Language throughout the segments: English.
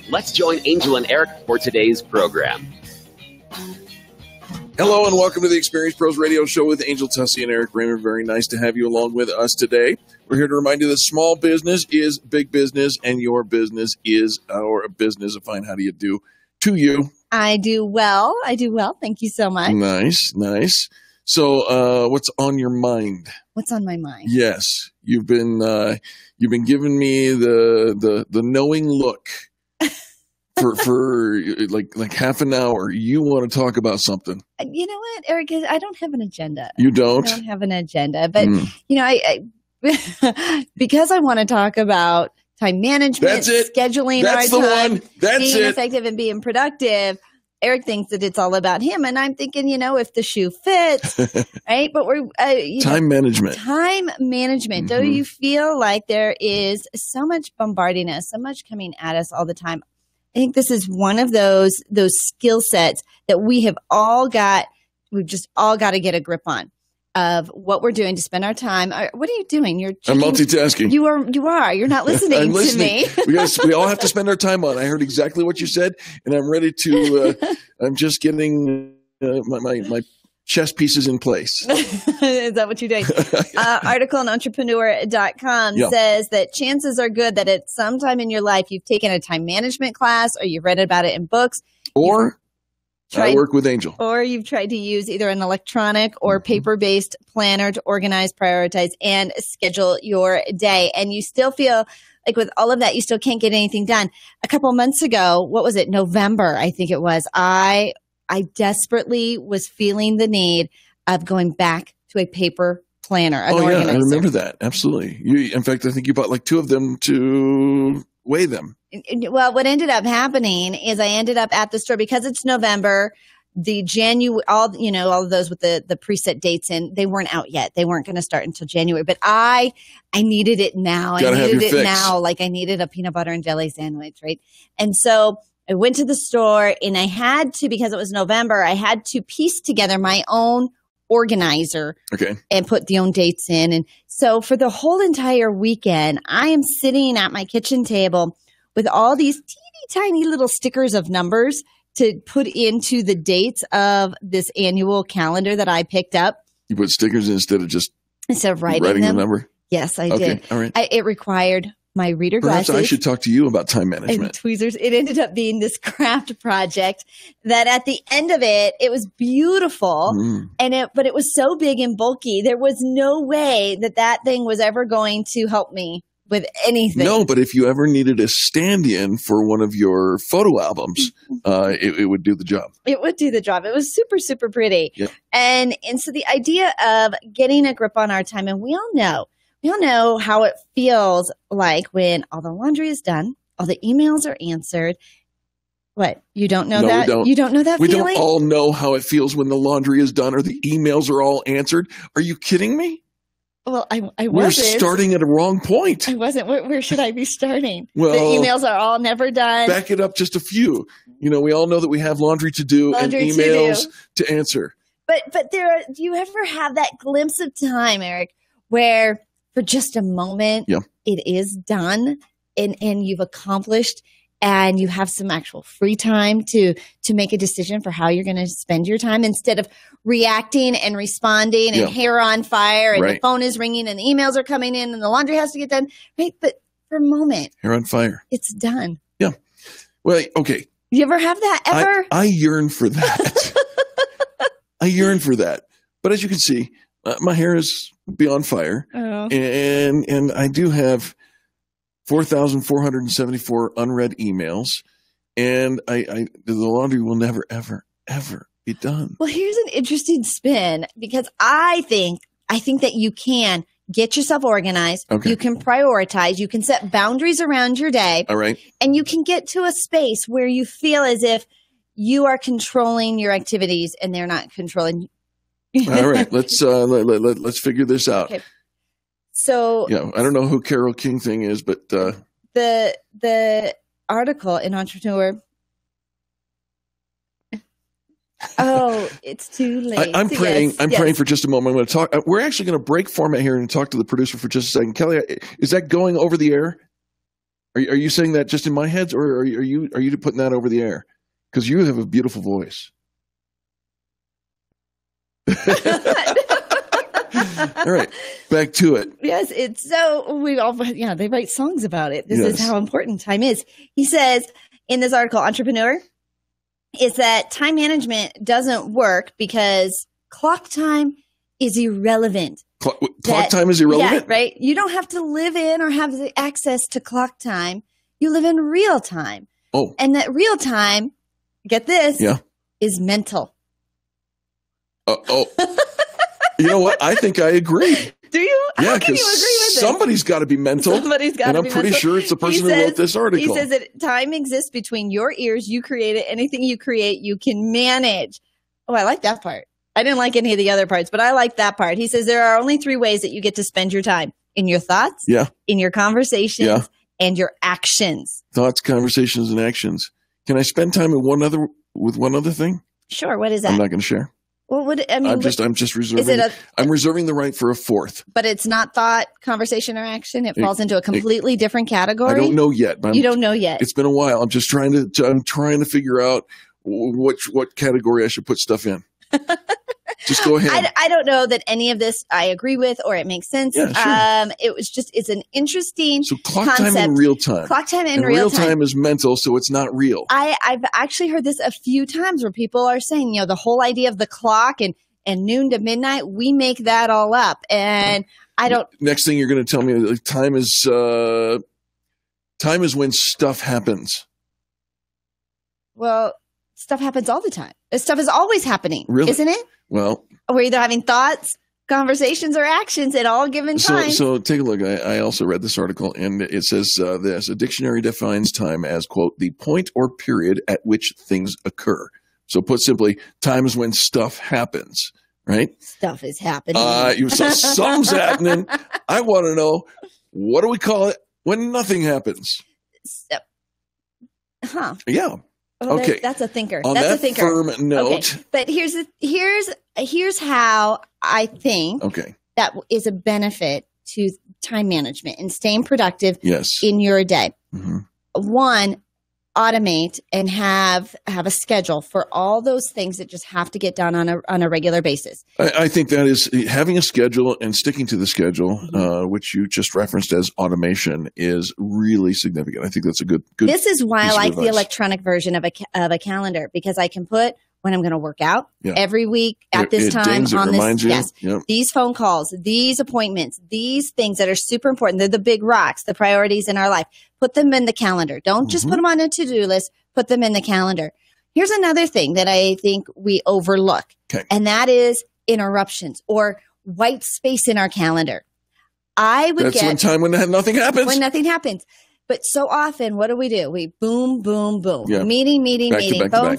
Let's join Angel and Eric for today's program. Hello and welcome to the Experience Pros Radio Show with Angel Tussey and Eric Raymer. Very nice to have you along with us today. We're here to remind you that small business is big business and your business is our business. Fine, how do you do to you? I do well. Thank you so much. Nice. So what's on your mind? What's on my mind? Yes, you've been giving me the knowing look. For like half an hour, you want to talk about something. You know what, Eric? I don't have an agenda. You don't? I don't have an agenda. But, I because I want to talk about time management, scheduling That's our the time, one. That's being it. effective and being productive, Eric thinks that it's all about him. And I'm thinking, if the shoe fits, right? But we're time management. Time management. Mm-hmm. Do you feel like there is so much bombarding us, so much coming at us all the time? I think this is one of those skill sets that we've just all got to get a grip on of what we're doing to spend our time. What are you doing? I'm multitasking. You are. You're not listening I'm listening to me. We all have to spend our time on. I heard exactly what you said, and I'm ready to. I'm just getting my chess pieces in place. Is that what you're doing? Article on entrepreneur.com says that chances are good that at some time in your life you've taken a time management class or you've read about it in books. Or I work with Angel. Or you've tried to use either an electronic or paper-based planner to organize, prioritize, and schedule your day. And you still feel like with all of that, you still can't get anything done. A couple months ago, what was it? November, I think it was. I desperately was feeling the need of going back to a paper planner. Organizer. I remember that. Absolutely. In fact, I think you bought like 2 of them to weigh them. Well, what ended up happening is I ended up at the store because it's November. The all of those with the preset dates in, they weren't out yet. They weren't going to start until January. But I needed it now. Gotta I needed it fix. now, like I needed a peanut butter and jelly sandwich, right? And so I went to the store and I had to, because it was November, I had to piece together my own organizer and put the own dates in. And so for the whole entire weekend, I am sitting at my kitchen table with all these teeny tiny little stickers of numbers to put into the dates of this annual calendar that I picked up. You put stickers instead of writing them? the number? Yes, I did. All right. It required my reader Perhaps glasses. I should talk to you about time management. And tweezers. It ended up being this craft project that at the end of it was beautiful. But it was so big and bulky. There was no way that thing was ever going to help me with anything. No, but if you ever needed a stand-in for one of your photo albums, it would do the job. It would do the job. It was super, super pretty. Yep. And so the idea of getting a grip on our time, and we all know how it feels like when all the laundry is done, all the emails are answered. What? You don't know that? We don't. You don't know that feeling? We don't all know how it feels when the laundry is done or the emails are all answered. Are you kidding me? Well, I wasn't. We're starting at a wrong point. I wasn't. Where should I be starting? Well, the emails are all never done. Back it up just a few. We all know that we have laundry to do and emails to answer. But do you ever have that glimpse of time, Eric, where for just a moment it is done and you've accomplished and you have some actual free time to make a decision for how you're going to spend your time instead of reacting and responding and hair on fire and the phone is ringing and the emails are coming in and the laundry has to get done. Right. But for a moment. Hair on fire. It's done. Yeah. Well, okay. You ever have that ever? I yearn for that. I yearn for that. But as you can see, my hair is beyond fire. Oh. And I do have 4,474 unread emails, and the laundry will never, ever, ever be done. Well, here's an interesting spin because I think that you can get yourself organized. Okay. You can prioritize. You can set boundaries around your day. All right. And you can get to a space where you feel as if you are controlling your activities and they're not controlling you. All right. Let's figure this out. Okay. So I don't know who Carole King thing is, but the article in Entrepreneur. Oh, it's too late. I'm praying. I'm praying for just a moment. I'm going to talk. We're actually going to break format here and talk to the producer for just a second. Kelly, is that going over the air? Are you saying that just in my head, or are you putting that over the air? Because you have a beautiful voice. All right, back to it. Yes, it's so they write songs about it. This is how important time is. He says in this article, Entrepreneur, is that time management doesn't work because clock time is irrelevant. Clock time is irrelevant? Yeah, right? You don't have to live in or have the access to clock time. You live in real time. Oh. And that real time, get this, is mental. You know what? I think I agree. Do you? Yeah, how can you agree with somebody's got to be mental. Somebody's got to be mental. And I'm pretty sure it's the person who wrote this article. He says that time exists between your ears. You create it. Anything you create, you can manage. Oh, I like that part. I didn't like any of the other parts, but I like that part. He says there are only 3 ways that you get to spend your time: in your thoughts, in your conversations, and your actions. Thoughts, conversations, and actions. Can I spend time with one other thing? Sure. What is that? I'm not going to share. Well, I'm just reserving. I'm reserving the right for a 4th. But it's not thought, conversation, or action. It falls into a completely different category. I don't know yet. You don't know yet. It's been a while. I'm just trying to figure out what category I should put stuff in. Just go ahead. I don't know that any of this I agree with or it makes sense. Yeah, sure. It's an interesting clock concept. Time in real time. Clock time in and real time is mental, so it's not real. I've actually heard this a few times where people are saying, the whole idea of the clock and noon to midnight, we make that all up. And I don't. Next thing you're going to tell me, time is when stuff happens. Well, stuff happens all the time. This stuff is always happening, really? Isn't it? Well, we're either having thoughts, conversations, or actions at all given time. So take a look. I also read this article, and it says this: a dictionary defines time as, quote, the point or period at which things occur. So put simply, time is when stuff happens, right? Stuff is happening. Something's happening. I want to know, what do we call it when nothing happens? Yeah. Oh, okay, that's a thinker. On that's that a thinker. Firm note. Okay. But here's how I think that is a benefit to time management and staying productive in your day. Mm-hmm. 1, automate and have a schedule for all those things that just have to get done on a regular basis. I think that is having a schedule and sticking to the schedule, which you just referenced as automation, is really significant. I think that's a good. This is why I like the electronic version of a calendar, because I can put when I'm going to work out every week at this time on this. Yes, these phone calls, these appointments, these things that are super important. They're the big rocks, the priorities in our life. Put them in the calendar. Don't just put them on a to-do list. Put them in the calendar. Here's another thing that I think we overlook, and that is interruptions or white space in our calendar. That's one time when nothing happens. When nothing happens. But so often, what do? We boom, boom, boom. Yeah. Meeting, phone.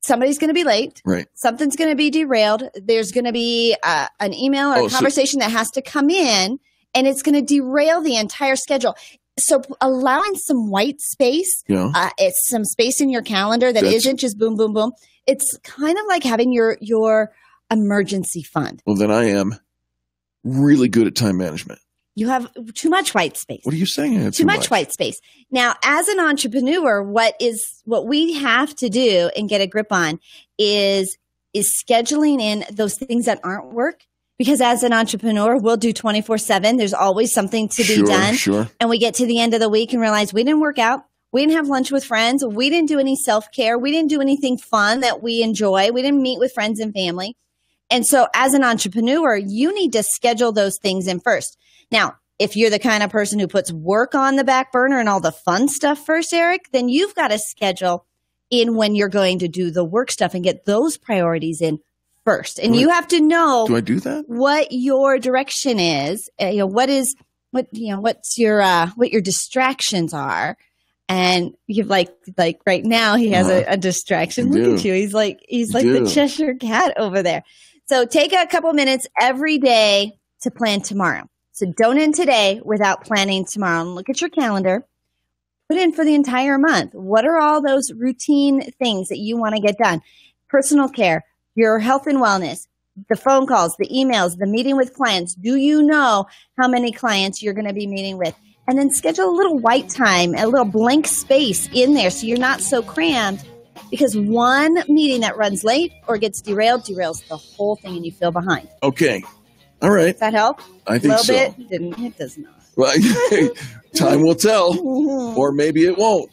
Somebody's going to be late. Right. Something's going to be derailed. There's going to be an email or a conversation that has to come in, and it's going to derail the entire schedule. So allowing some white space, it's some space in your calendar that isn't just boom, boom, boom. It's kind of like having your emergency fund. Well, then I am really good at time management. You have too much white space. What are you saying? I have too much white space. Now, as an entrepreneur, what we have to do and get a grip on is scheduling in those things that aren't work. Because as an entrepreneur, we'll do 24/7. There's always something to be done. Sure. And we get to the end of the week and realize we didn't work out. We didn't have lunch with friends. We didn't do any self-care. We didn't do anything fun that we enjoy. We didn't meet with friends and family. And so as an entrepreneur, you need to schedule those things in first. Now, if you're the kind of person who puts work on the back burner and all the fun stuff first, Eric, then you've got to schedule in when you're going to do the work stuff and get those priorities in first. And you have to know, do I do that? What your direction is, what your distractions are. And you've like right now he has a distraction. Look at you. He's like the Cheshire Cat over there. So take a couple minutes every day to plan tomorrow. So don't end today without planning tomorrow. And look at your calendar. Put in for the entire month. What are all those routine things that you want to get done? Personal care, your health and wellness, the phone calls, the emails, the meeting with clients. Do you know how many clients you're going to be meeting with? and then schedule a little white time, a little blank space in there so you're not so crammed, because one meeting that runs late or gets derails the whole thing and you feel behind. Okay. All right. Does that help? I think so. A little bit? It does not. Well, time will tell, or maybe it won't.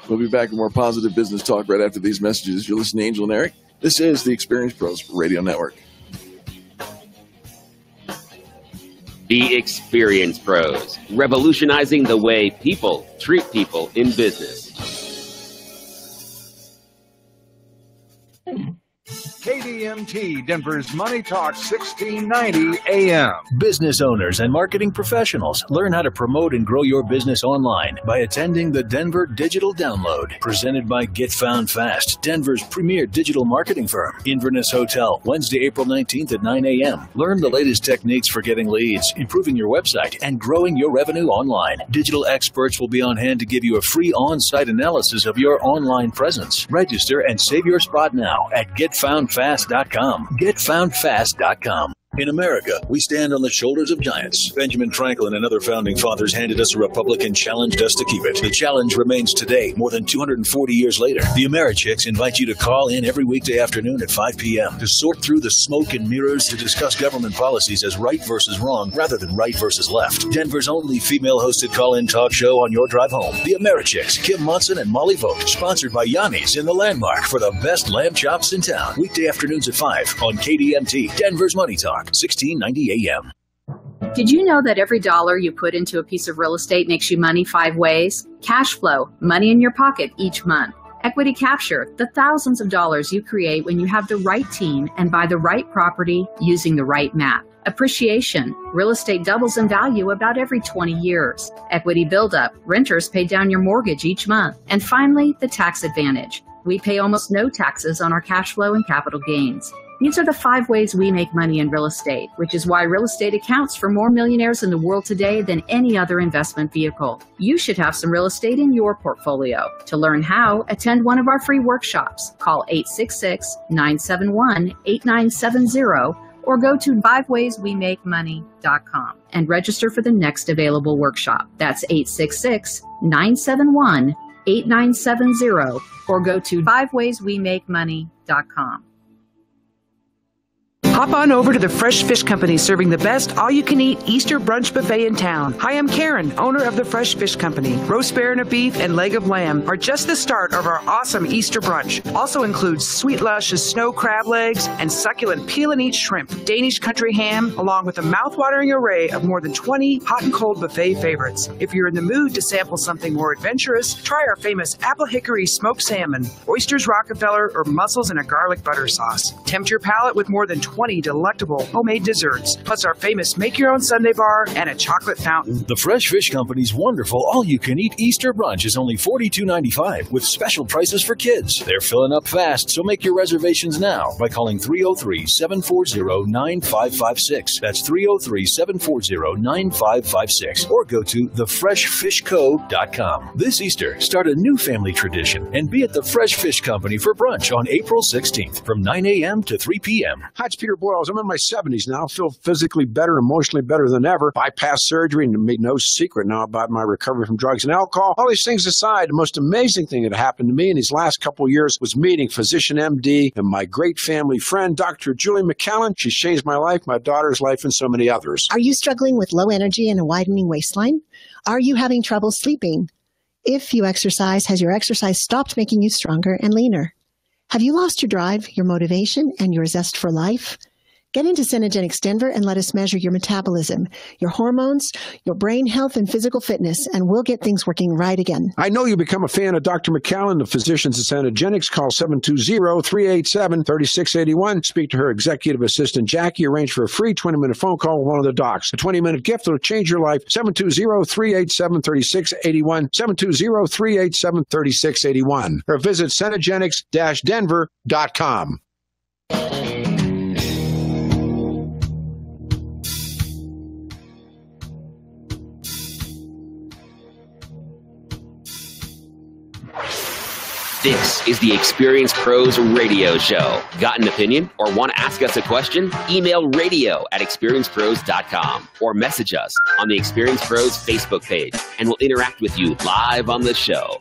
We'll be back with more positive business talk right after these messages. You're listening to Angel and Eric. This is the Experience Pros Radio Network. The Experience Pros, revolutionizing the way people treat people in business. KDMT, Denver's Money Talk 1690 AM. Business owners and marketing professionals learn how to promote and grow your business online by attending the Denver Digital Download, presented by Get Found Fast, Denver's premier digital marketing firm. Inverness Hotel, Wednesday, April 19th at 9 a.m. Learn the latest techniques for getting leads, improving your website, and growing your revenue online. Digital experts will be on hand to give you a free on-site analysis of your online presence. Register and save your spot now at GetFoundFast.com. GetFoundFast.com. In America, we stand on the shoulders of giants. Benjamin Franklin and other founding fathers handed us a republic and challenged us to keep it. The challenge remains today, more than 240 years later. The Americhicks invite you to call in every weekday afternoon at 5 p.m. to sort through the smoke and mirrors to discuss government policies as right versus wrong rather than right versus left. Denver's only female-hosted call-in talk show on your drive home. The Americhicks, Kim Monson and Molly Vogt, sponsored by Yanni's in the Landmark for the best lamb chops in town. Weekday afternoons at 5 on KDMT, Denver's Money Talk. 1690 AM. Did you know that every dollar you put into a piece of real estate makes you money 5 ways? Cash flow, money in your pocket each month. Equity capture, the thousands of dollars you create when you have the right team and buy the right property using the right map. Appreciation, real estate doubles in value about every 20 years. Equity buildup, renters pay down your mortgage each month. And finally, the tax advantage. We pay almost no taxes on our cash flow and capital gains. These are the 5 ways we make money in real estate, which is why real estate accounts for more millionaires in the world today than any other investment vehicle. You should have some real estate in your portfolio. To learn how, attend one of our free workshops. Call 866-971-8970 or go to 5waysweMakeMoney.com and register for the next available workshop. That's 866-971-8970 or go to 5waysweMakeMoney.com. Hop on over to the Fresh Fish Company, serving the best all-you-can-eat Easter brunch buffet in town. Hi, I'm Karen, owner of the Fresh Fish Company. Roast bear and a beef and leg of lamb are just the start of our awesome Easter brunch. Also includes sweet luscious snow crab legs and succulent peel-and-eat shrimp, Danish country ham, along with a mouth-watering array of more than 20 hot and cold buffet favorites. If you're in the mood to sample something more adventurous, try our famous apple hickory smoked salmon, oysters Rockefeller, or mussels in a garlic butter sauce. Tempt your palate with more than 20 delectable homemade desserts, plus our famous make-your-own sundae bar and a chocolate fountain. The Fresh Fish Company's wonderful all-you-can-eat Easter brunch is only $42.95 with special prices for kids. They're filling up fast, so make your reservations now by calling 303-740-9556. That's 303-740-9556. Or go to thefreshfishco.com. This Easter, start a new family tradition and be at the Fresh Fish Company for brunch on April 16th from 9 a.m. to 3 p.m. Hi, it's Peter Boyles. I'm in my 70s now. Feel physically better, emotionally better than ever. Bypass surgery and made no secret now about my recovery from drugs and alcohol. All these things aside, the most amazing thing that happened to me in these last couple of years was meeting physician MD and my great family friend, Dr. Julie McCallan. She's changed my life, my daughter's life, and so many others. Are you struggling with low energy and a widening waistline? Are you having trouble sleeping? If you exercise, has your exercise stopped making you stronger and leaner? Have you lost your drive, your motivation, and your zest for life? Get into Cenogenics Denver and let us measure your metabolism, your hormones, your brain health, and physical fitness, and we'll get things working right again. I know you become a fan of Dr. McCallan, the physicians at Cenogenics. Call 720-387-3681. Speak to her executive assistant, Jackie. Arrange for a free 20-minute phone call with one of the docs. A 20-minute gift that will change your life. 720-387-3681. 720-387-3681. Or visit Cenogenics-Denver.com. This is the Experience Pros Radio Show. Got an opinion or want to ask us a question? Email radio@experiencepros.com or message us on the Experience Pros Facebook page, and we'll interact with you live on the show.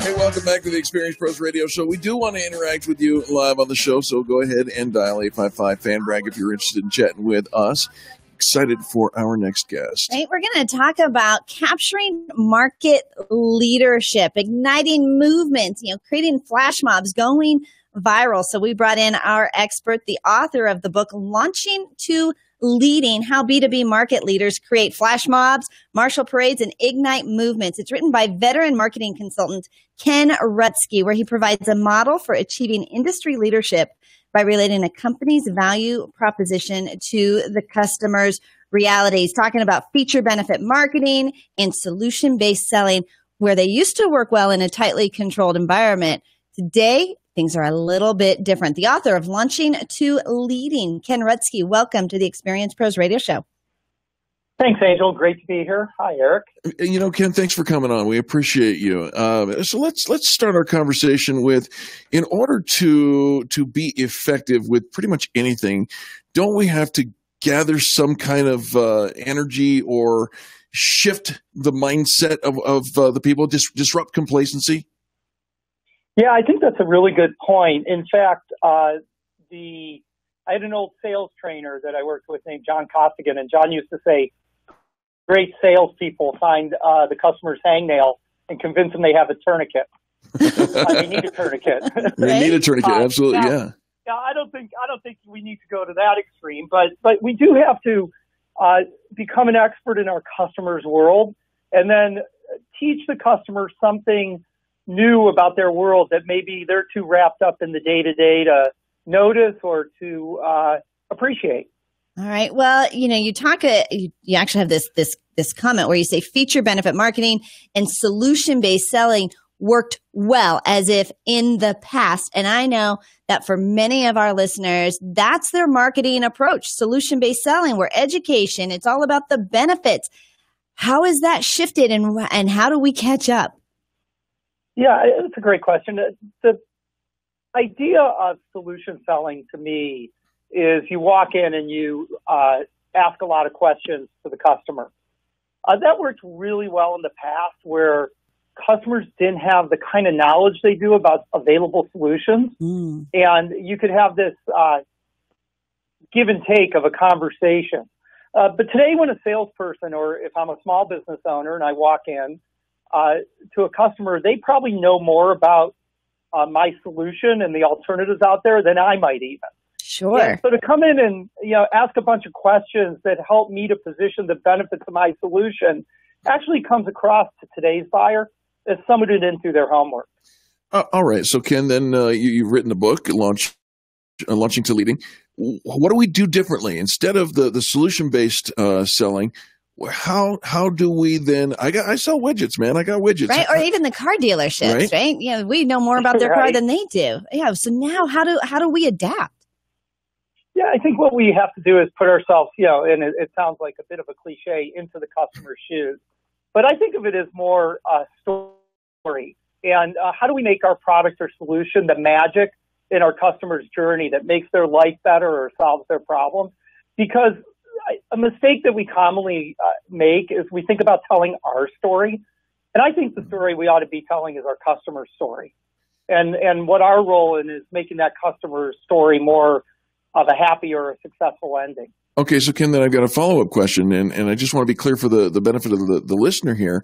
Hey, welcome back to the Experience Pros Radio Show. We do want to interact with you live on the show, so go ahead and dial 855-FAN-BRAG if you're interested in chatting with us. Excited for our next guest. Right, we're going to talk about capturing market leadership, igniting movements, creating flash mobs, going viral. So we brought in our expert, the author of the book, Launching to Leading, How B2B Market Leaders Create Flash Mobs, Marshall Parades, and Ignite Movements. It's written by veteran marketing consultant Ken Rutsky, where he provides a model for achieving industry leadership by relating a company's value proposition to the customer's realities, talking about feature benefit marketing and solution-based selling, where they used to work well in a tightly controlled environment. Today, things are a little bit different. The author of Launching to Leading, Ken Rutsky, welcome to the Experience Pros Radio Show. Thanks, Angel. Great to be here. Hi, Eric. Ken, thanks for coming on. We appreciate you. So let's start our conversation with, in order to be effective with pretty much anything, don't we have to gather some kind of energy or shift the mindset of the people, disrupt complacency? Yeah, I think that's a really good point. In fact, I had an old sales trainer that I worked with named John Costigan, and John used to say, great salespeople find the customer's hangnail and convince them they have a tourniquet. They need a tourniquet. They need a tourniquet, absolutely, yeah. Yeah, I don't think we need to go to that extreme, but we do have to become an expert in our customer's world, and then teach the customer something new about their world that maybe they're too wrapped up in the day-to-day to notice or to appreciate. All right. Well, you talk. You actually have this comment where you say feature benefit marketing and solution based selling worked well as if in the past. And I know that for many of our listeners, that's their marketing approach: solution based selling, where education, it's all about the benefits. How has that shifted, and how do we catch up? Yeah, it's a great question. The idea of solution selling to me is you walk in and you ask a lot of questions to the customer. That worked really well in the past, where customers didn't have the kind of knowledge they do about available solutions. And you could have this give and take of a conversation. But today, when a salesperson, or if I'm a small business owner and I walk in to a customer, they probably know more about my solution and the alternatives out there than I might even. Sure. Yeah, so to come in and ask a bunch of questions that help me to position the benefits of my solution actually comes across to today's buyer as someone who didn't do their homework. All right. So Ken, then you've written a book, Launching to Leading. What do we do differently instead of the solution based selling? How do we then? I sell widgets, man. I got widgets, right? Or even the car dealerships, right? We know more about their car than they do. Yeah. So now, how do we adapt? Yeah, I think what we have to do is put ourselves, and it sounds like a bit of a cliche, into the customer's shoes. But I think of it as more story. And how do we make our product or solution the magic in our customer's journey that makes their life better or solves their problems? Because a mistake that we commonly make is we think about telling our story. And I think the story we ought to be telling is our customer's story. And what our role in is making that customer's story more of a happy or a successful ending. Okay, so Ken, then I've got a follow-up question, and I just want to be clear for the benefit of the listener here.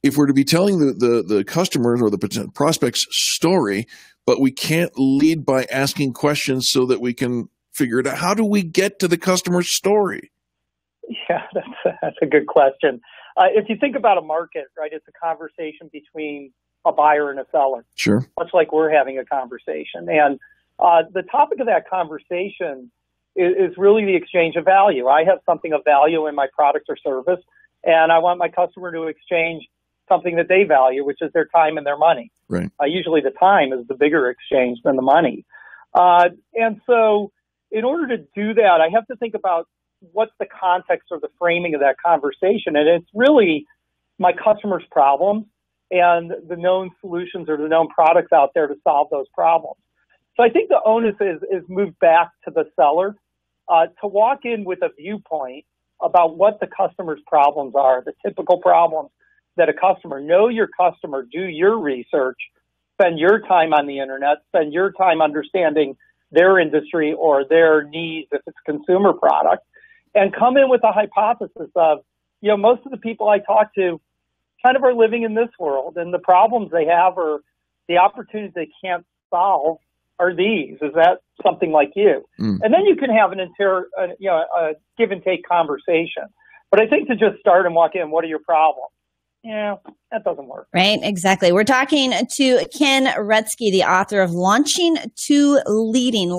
If we're to be telling the customers or the prospect's story, but we can't lead by asking questions so that we can figure it out, how do we get to the customer's story? Yeah, that's a good question. If you think about a market, right, it's a conversation between a buyer and a seller. Sure. Much like we're having a conversation. And the topic of that conversation is really the exchange of value. I have something of value in my product or service, and I want my customer to exchange something that they value, which is their time and their money. Right. Usually the time is the bigger exchange than the money. And so in order to do that, I have to think about what's the context or the framing of that conversation. And it's really my customer's problem and the known solutions or the known products out there to solve those problems. So I think the onus is moved back to the seller to walk in with a viewpoint about what the customer's problems are, the typical problems that a customer. Know your customer, do your research, spend your time on the internet, spend your time understanding their industry or their needs if it's a consumer product, and come in with a hypothesis of, most of the people I talk to kind of are living in this world, and the problems they have or the opportunities they can't solve are these. Is that something like you? And then you can have a give and take conversation. But I think to just start and walk in, what are your problems? Yeah, that doesn't work. Right, exactly. We're talking to Ken Rutsky, the author of Launching to Leading.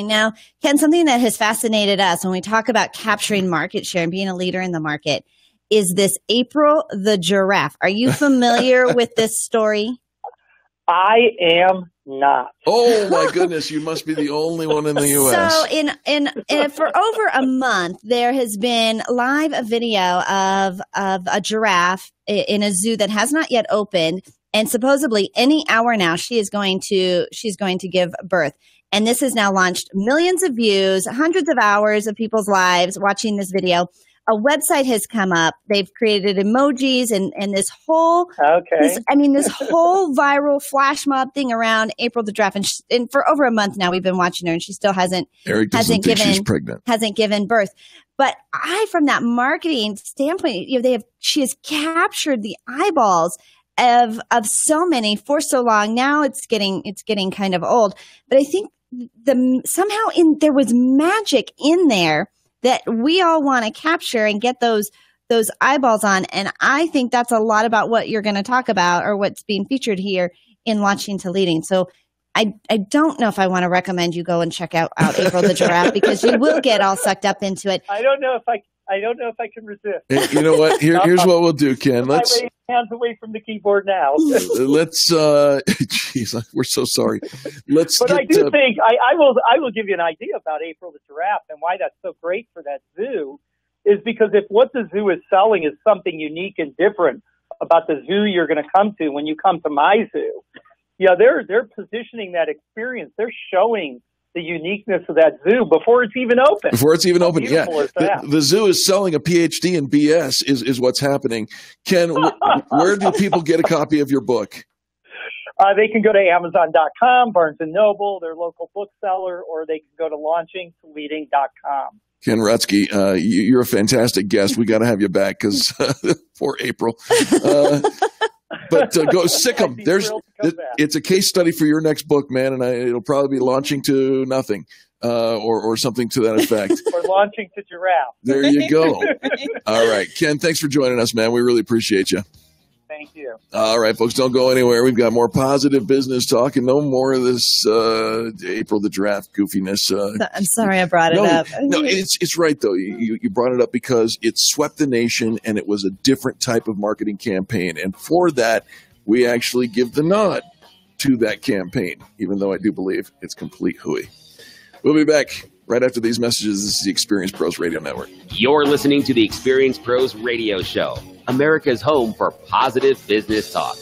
Now, Ken, something that has fascinated us when we talk about capturing market share and being a leader in the market is this April the giraffe. Are you familiar with this story? I am not. Oh my goodness! You must be the only one in the U.S. So, in for over a month, there has been live video of a giraffe in a zoo that has not yet opened, and supposedly any hour now she's going to give birth. And this has now launched millions of views, hundreds of hours of people's lives watching this video. A website has come up. They've created emojis and this whole this whole viral flash mob thing around April the giraffe. And for over a month now, we've been watching her, and she still hasn't given birth. But from that marketing standpoint, she has captured the eyeballs of so many for so long. Now it's getting kind of old. But I think there was magic in there that we all want to capture and get those eyeballs on. And I think that's a lot about what you're going to talk about or what's being featured here in Launching to Leading. So I don't know if I want to recommend you go and check out April the giraffe because you will get all sucked up into it. I don't know if I can resist. Hey, you know what? Here's what we'll do, Ken. Let's hands away from the keyboard now. Let's. Jeez, we're so sorry. But I do think I will give you an idea about April the giraffe and why that's so great for that zoo. Is because if what the zoo is selling is something unique and different about the zoo you're going to come to when you come to my zoo, they're positioning that experience. They're showing the uniqueness of that zoo before it's even open. Yeah. The zoo is selling a PhD in BS is what's happening. Ken, where do people get a copy of your book? They can go to Amazon.com, Barnes & Noble, their local bookseller, or they can go to launchingtoleading.com. Ken Rutsky, you're a fantastic guest. We got to have you back because poor April. But go sick 'em. It's a case study for your next book, man, and it'll probably be Launching to Nothing or something to that effect. Or Launching to Giraffe. There you go. All right, Ken, thanks for joining us, man. We really appreciate you. Thank you. All right, folks, don't go anywhere. We've got more positive business talk and no more of this April the giraffe goofiness. I'm sorry I brought it up. No, it's right, though. You brought it up because it swept the nation and it was a different type of marketing campaign. And for that, we actually give the nod to that campaign, even though I do believe it's complete hooey. We'll be back right after these messages. This is the Experience Pros Radio Network. You're listening to the Experience Pros Radio Show, America's home for positive business talk.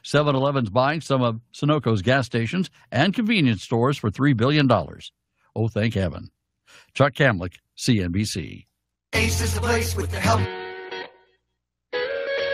(7-Eleven's buying some of Sunoco's gas stations and convenience stores for $3 billion. Oh, thank heaven. Chuck Kamlick, CNBC. Ace is the place with the help.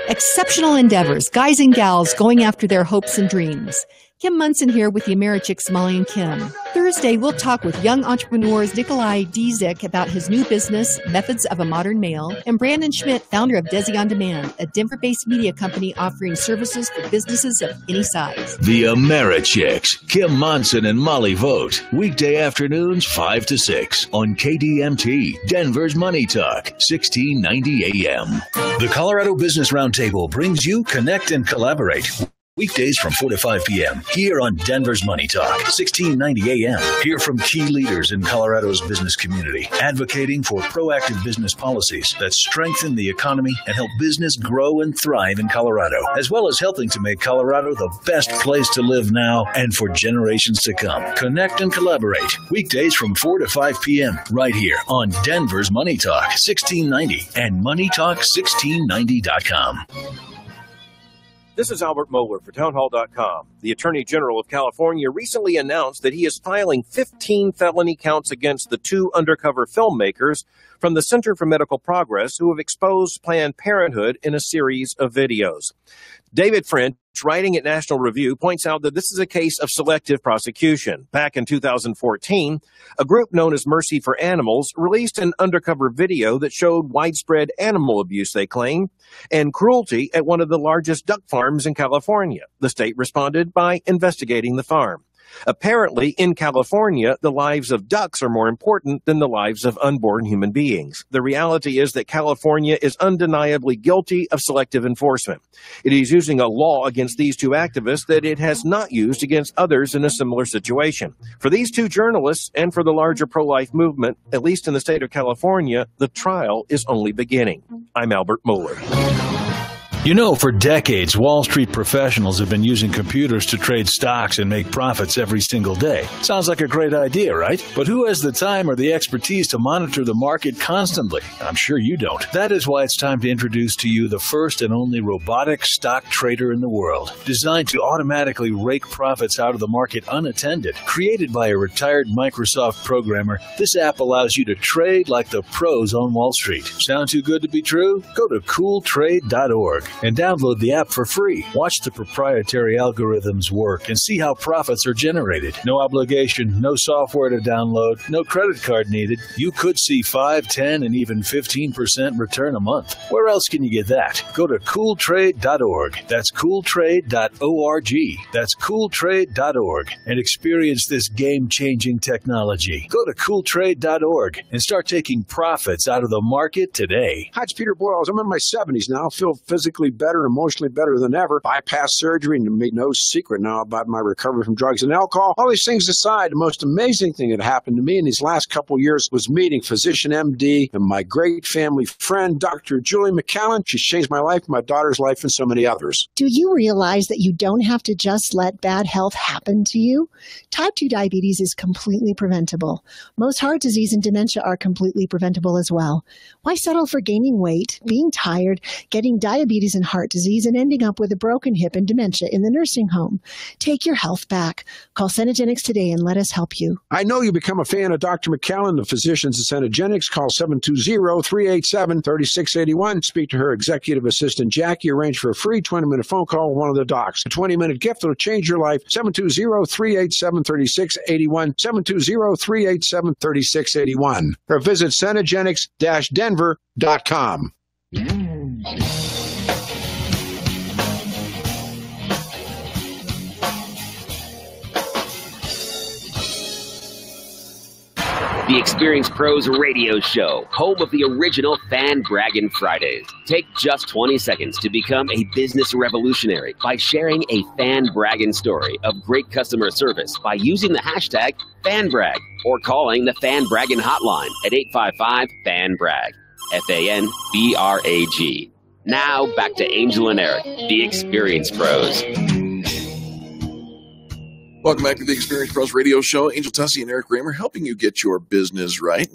Exceptional endeavors, guys and gals going after their hopes and dreams. Kim Munson here with the Americhicks, Molly and Kim. Thursday, we'll talk with young entrepreneurs Nikolai Dzik about his new business, Methods of a Modern Male, and Brandon Schmidt, founder of Desi On Demand, a Denver-based media company offering services for businesses of any size. The Americhicks, Kim Monson and Molly Vogt, weekday afternoons 5 to 6 on KDMT, Denver's Money Talk, 1690 AM. The Colorado Business Roundtable brings you Connect and Collaborate. Weekdays from 4 to 5 p.m. here on Denver's Money Talk, 1690 a.m. Hear from key leaders in Colorado's business community, advocating for proactive business policies that strengthen the economy and help business grow and thrive in Colorado, as well as helping to make Colorado the best place to live now and for generations to come. Connect and Collaborate. Weekdays from 4 to 5 p.m. right here on Denver's Money Talk, 1690 and MoneyTalk1690.com. This is Albert Mohler for Townhall.com. The Attorney General of California recently announced that he is filing 15 felony counts against the 2 undercover filmmakers from the Center for Medical Progress who have exposed Planned Parenthood in a series of videos. David French, writing at National Review, points out that this is a case of selective prosecution. Back in 2014, a group known as Mercy for Animals released an undercover video that showed widespread animal abuse, they claim, and cruelty at one of the largest duck farms in California. The state responded by investigating the farm. Apparently, in California, the lives of ducks are more important than the lives of unborn human beings. The reality is that California is undeniably guilty of selective enforcement. It is using a law against these 2 activists that it has not used against others in a similar situation. For these 2 journalists and for the larger pro-life movement, at least in the state of California, the trial is only beginning. I'm Albert Mohler. You know, for decades, Wall Street professionals have been using computers to trade stocks and make profits every single day. Sounds like a great idea, right? But who has the time or the expertise to monitor the market constantly? I'm sure you don't. That is why it's time to introduce to you the first and only robotic stock trader in the world, designed to automatically rake profits out of the market unattended. Created by a retired Microsoft programmer, this app allows you to trade like the pros on Wall Street. Sound too good to be true? Go to cooltrade.org. and download the app for free. Watch the proprietary algorithms work and see how profits are generated. No obligation, no software to download, no credit card needed. You could see 5, 10, and even 15% return a month. Where else can you get that? Go to cooltrade.org. That's cooltrade.org. That's cooltrade.org and experience this game-changing technology. Go to cooltrade.org and start taking profits out of the market today. Hi, it's Peter Boyles. I'm in my 70s now. I feel physically better, emotionally better than ever. Bypass surgery, and made no secret now about my recovery from drugs and alcohol. All these things aside, the most amazing thing that happened to me in these last couple years was meeting Physician MD and my great family friend, Dr. Julie McCallan. She's changed my life, my daughter's life, and so many others. Do you realize that you don't have to just let bad health happen to you? Type 2 diabetes is completely preventable. Most heart disease and dementia are completely preventable as well. Why settle for gaining weight, being tired, getting diabetes and heart disease, and ending up with a broken hip and dementia in the nursing home? Take your health back. Call Cenegenics today and let us help you. I know you become a fan of Dr. McCallan, the physicians at Cenegenics. Call 720-387-3681. Speak to her executive assistant, Jackie. Arrange for a free 20-minute phone call with one of the docs. A 20-minute gift that will change your life. 720-387-3681. 720-387-3681. Or visit Cenegenics-Denver.com. The Experience Pros Radio Show, home of the original Fan Braggin' Fridays. Take just 20 seconds to become a business revolutionary by sharing a Fan Braggin' story of great customer service by using the hashtag FanBrag or calling the Fan Braggin' hotline at 855-FAN-BRAG, FANBRAG. Now back to Angel and Eric, the Experience Pros. Welcome back to the Experience Pros Radio Show. Angel Tussey and Eric Kramer helping you get your business right.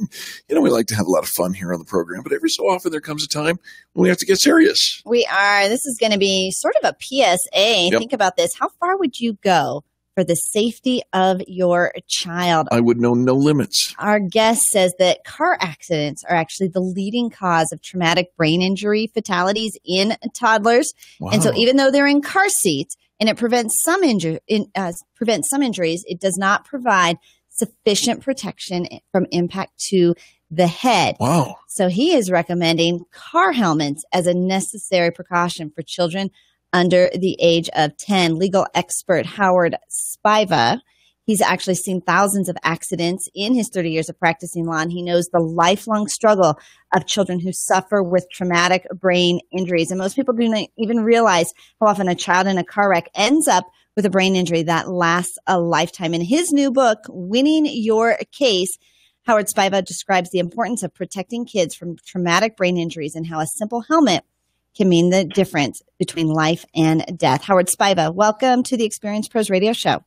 You know, we like to have a lot of fun here on the program, but every so often there comes a time when we have to get serious. We are. This is going to be sort of a PSA. Yep. Think about this. How far would you go for the safety of your child? I would know no limits. Our guest says that car accidents are actually the leading cause of traumatic brain injury fatalities in toddlers. Wow. And so even though they're in car seats, and it prevents some injuries. It does not provide sufficient protection from impact to the head. Wow. So he is recommending car helmets as a necessary precaution for children under the age of 10. Legal expert Howard Spiva, he's actually seen thousands of accidents in his 30 years of practicing law, and he knows the lifelong struggle of children who suffer with traumatic brain injuries. And most people do not even realize how often a child in a car wreck ends up with a brain injury that lasts a lifetime. In his new book, Winning Your Case, Howard Spiva describes the importance of protecting kids from traumatic brain injuries and how a simple helmet can mean the difference between life and death. Howard Spiva, welcome to the Experience Pros Radio Show.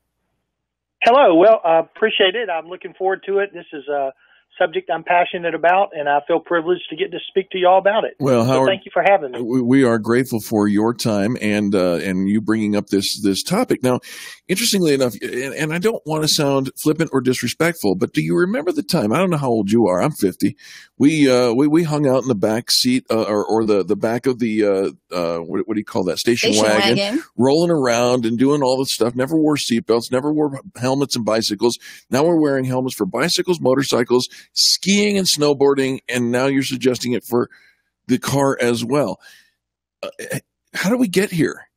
Hello. Well, I appreciate it. I'm looking forward to it. This is a subject I'm passionate about, and I feel privileged to get to speak to you all about it. Well, Howard, so thank you for having me. We are grateful for your time and you bringing up this topic. Now, interestingly enough, and I don't want to sound flippant or disrespectful, but do you remember the time? I don't know how old you are. I'm 50. We hung out in the back seat or the back of the what do you call that, station wagon, rolling around and doing all this stuff. Never wore seatbelts. Never wore helmets and bicycles. Now we're wearing helmets for bicycles, motorcycles, skiing and snowboarding, and now you're suggesting it for the car as well. How do we get here?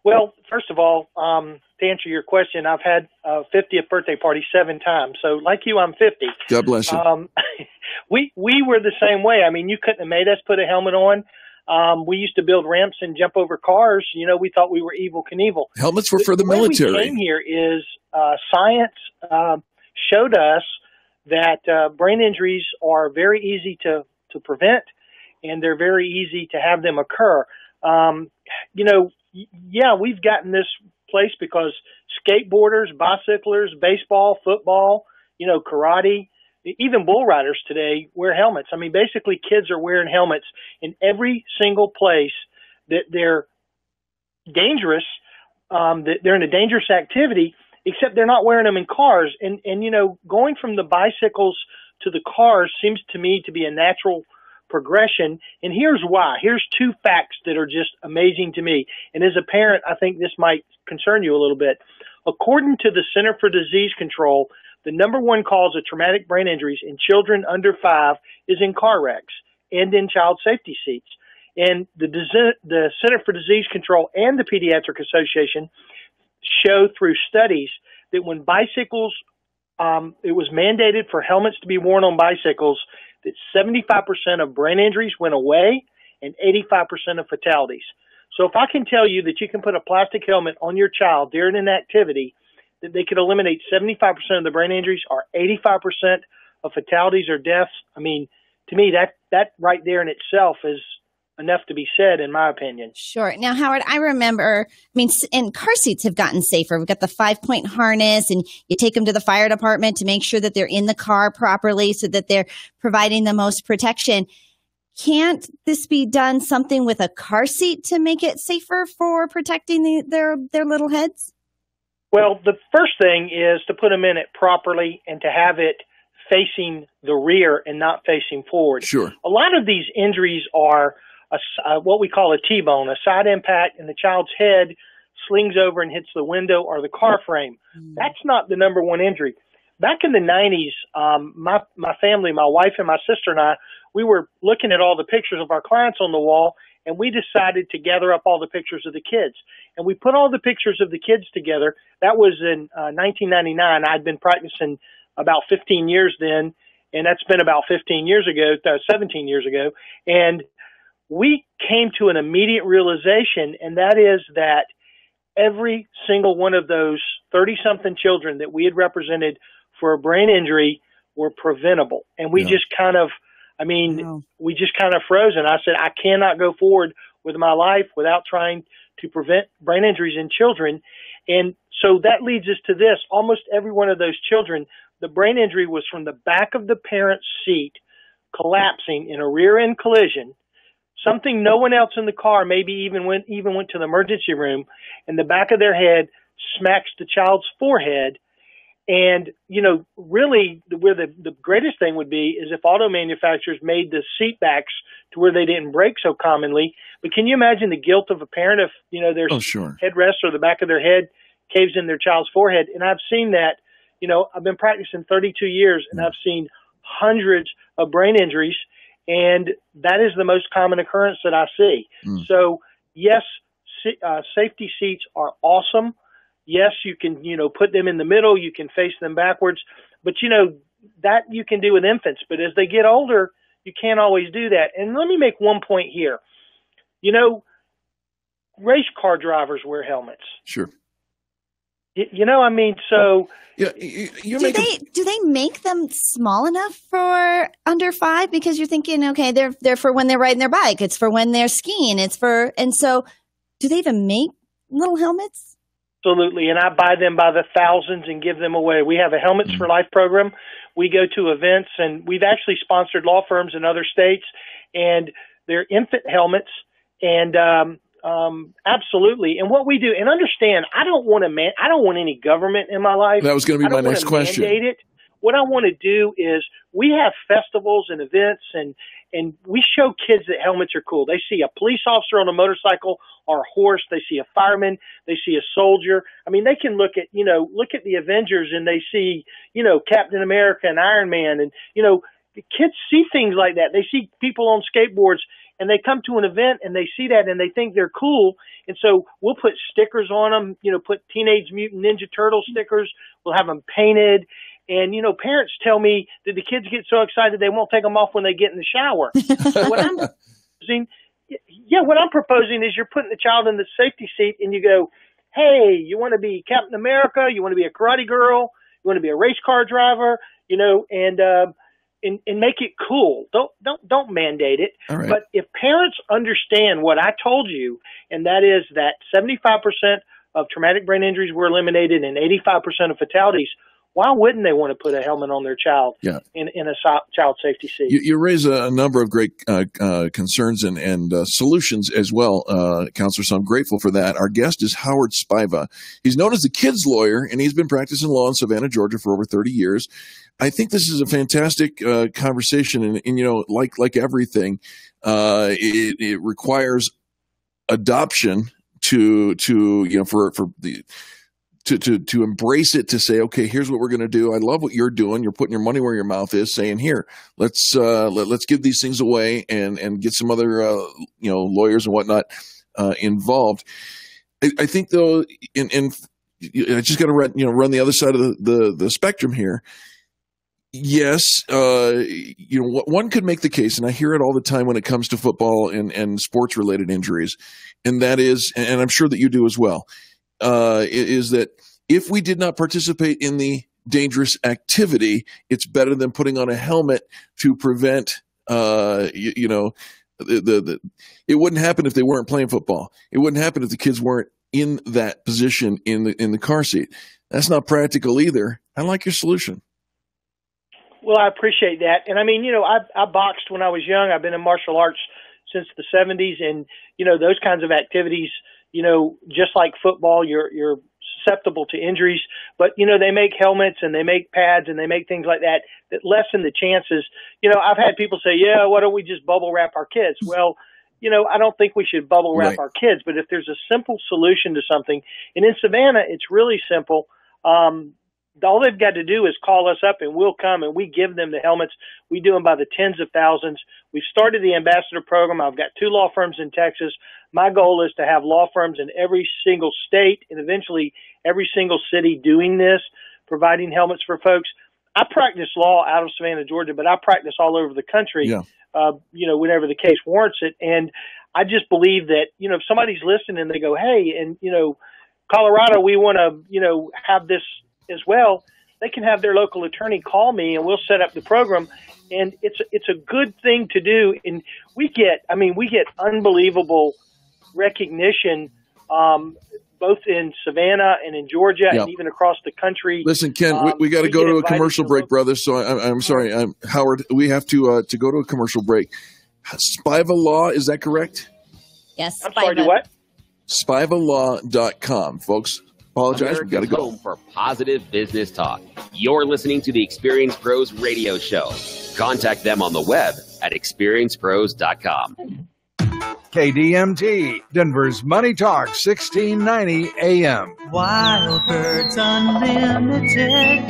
Well, first of all, to answer your question, I've had a 50th birthday party 7 times. So like you, I'm 50. God bless you. We were the same way. I mean, you couldn't have made us put a helmet on. We used to build ramps and jump over cars. You know, we thought we were Evel Knievel. Helmets were for the military. The way we came here is science showed us that brain injuries are very easy to prevent, and they're very easy to have them occur. We've gotten this place because skateboarders, bicyclers, baseball, football, karate, even bull riders today wear helmets. I mean, basically kids are wearing helmets in every single place that they're dangerous, that they're in a dangerous activity, except they're not wearing them in cars. And going from the bicycles to the cars seems to me to be a natural progression. And here's why. Here's 2 facts that are just amazing to me. And as a parent, I think this might concern you a little bit. According to the Center for Disease Control, the number 1 cause of traumatic brain injuries in children under 5 is in car wrecks and in child safety seats. And the Center for Disease Control and the Pediatric Association show through studies that when bicycles, it was mandated for helmets to be worn on bicycles, that 75% of brain injuries went away and 85% of fatalities. So if I can tell you that you can put a plastic helmet on your child during an activity, that they could eliminate 75% of the brain injuries or 85% of fatalities or deaths, I mean, to me, that right there in itself is enough to be said, in my opinion. Sure. Now, Howard, I remember, and car seats have gotten safer. We've got the 5-point harness, and you take them to the fire department to make sure that they're in the car properly so that they're providing the most protection. Can't this be done something with a car seat to make it safer for protecting their little heads? Well, the first thing is to put them in it properly and to have it facing the rear and not facing forward. Sure. A lot of these injuries are what we call a T-bone, a side impact, and the child's head slings over and hits the window or the car frame. That's not the number 1 injury. Back in the 90s, my family, my wife and my sister and I, we were looking at all the pictures of our clients on the wall, and we decided to gather up all the pictures of the kids. And we put all the pictures of the kids together. That was in 1999. I'd been practicing about 15 years then, and that's been about 17 years ago. And we came to an immediate realization, and that is that every single one of those 30-something children that we had represented for a brain injury were preventable. And we just kind of, we just kind of froze. And I said, I cannot go forward with my life without trying to prevent brain injuries in children. And so that leads us to this. Almost every one of those children, the brain injury was from the back of the parent's seat collapsing in a rear-end collision, something no one else in the car maybe even went to the emergency room, and the back of their head smacks the child's forehead, And, really where the greatest thing would be is if auto manufacturers made the seat backs to where they didn't break so commonly. But can you imagine the guilt of a parent if, their headrest or the back of their head caves in their child's forehead? And I've seen that, I've been practicing 32 years and I've seen hundreds of brain injuries, and that is the most common occurrence that I see. So yes, safety seats are awesome. Yes, you can, put them in the middle. You can face them backwards. But, that you can do with infants. But as they get older, you can't always do that. And let me make one point here. Race car drivers wear helmets. Sure. So yeah, do they make them small enough for under 5? Because you're thinking, okay, they're for when they're riding their bike. It's for when they're skiing. And so do they even make little helmets? Absolutely, and I buy them by the thousands and give them away. We have a Helmets for Life program. We go to events, and we've actually sponsored law firms in other states, and they're infant helmets, and absolutely. And what we do, and understand, I don't want any government in my life. That was going to be my next question. Mandate it. What I want to do is we have festivals and events, and we show kids that helmets are cool. They see a police officer on a motorcycle or a horse. They see a fireman. They see a soldier. I mean, they can look at the Avengers and they see, Captain America and Iron Man. And, the kids see things like that. They see people on skateboards and they come to an event and they see that and they think they're cool. And so we'll put stickers on them, put Teenage Mutant Ninja Turtle stickers. We'll have them painted. And, parents tell me that the kids get so excited they won't take them off when they get in the shower. So what I'm proposing is you're putting the child in the safety seat and you go, hey, you want to be Captain America? You want to be a karate girl? You want to be a race car driver? And make it cool. Don't mandate it. Right. But if parents understand what I told you, and that is that 75% of traumatic brain injuries were eliminated and 85% of fatalities, why wouldn't they want to put a helmet on their child in a child safety seat? You raise a number of great concerns and solutions as well, Counselor, so I'm grateful for that. Our guest is Howard Spiva. He's known as the kids lawyer, and he's been practicing law in Savannah, Georgia for over 30 years. I think this is a fantastic conversation, and like everything, it requires adoption to embrace it, to say, okay, here's what we're going to do. I love what you're doing. You're putting your money where your mouth is, saying, here, let's give these things away and get some other lawyers and whatnot involved. I think though, and I just got to run the other side of the spectrum here. Yes, one could make the case, and I hear it all the time when it comes to football and sports related injuries, and that is, and I'm sure that you do as well, is that if we did not participate in the dangerous activity, it's better than putting on a helmet to prevent, it wouldn't happen if they weren't playing football. It wouldn't happen if the kids weren't in that position in the car seat. That's not practical either. I like your solution. Well, I appreciate that. And I mean, I boxed when I was young. I've been in martial arts since the 70s, and, those kinds of activities, just like football, you're susceptible to injuries, but, they make helmets and they make pads and they make things like that lessen the chances. I've had people say, yeah, why don't we just bubble wrap our kids? Well, I don't think we should bubble wrap our kids, but if there's a simple solution to something, and in Savannah, it's really simple. All they've got to do is call us up and we'll come and we give them the helmets. We do them by the tens of thousands. We've started the ambassador program. I've got 2 law firms in Texas. My goal is to have law firms in every single state and eventually every single city doing this, providing helmets for folks. I practice law out of Savannah, Georgia, but I practice all over the country, whenever the case warrants it. And I just believe that, if somebody's listening and they go, hey, and, Colorado, we want to, have this as well, they can have their local attorney call me and we'll set up the program. And it's a good thing to do. And we get unbelievable recognition, both in Savannah and in Georgia and even across the country. Listen, Ken, we got to go to a commercial break, brother. So I'm sorry, Howard, we have to go to a commercial break. Spiva Law, is that correct? Yes. I'm sorry, what? SpivaLaw.com, folks. Apologize. We've got to go. Home for positive business talk. You're listening to the Experience Pros Radio Show. Contact them on the web at experiencepros.com. KDMT, Denver's Money Talk, 1690 AM. Wild Birds Unlimited.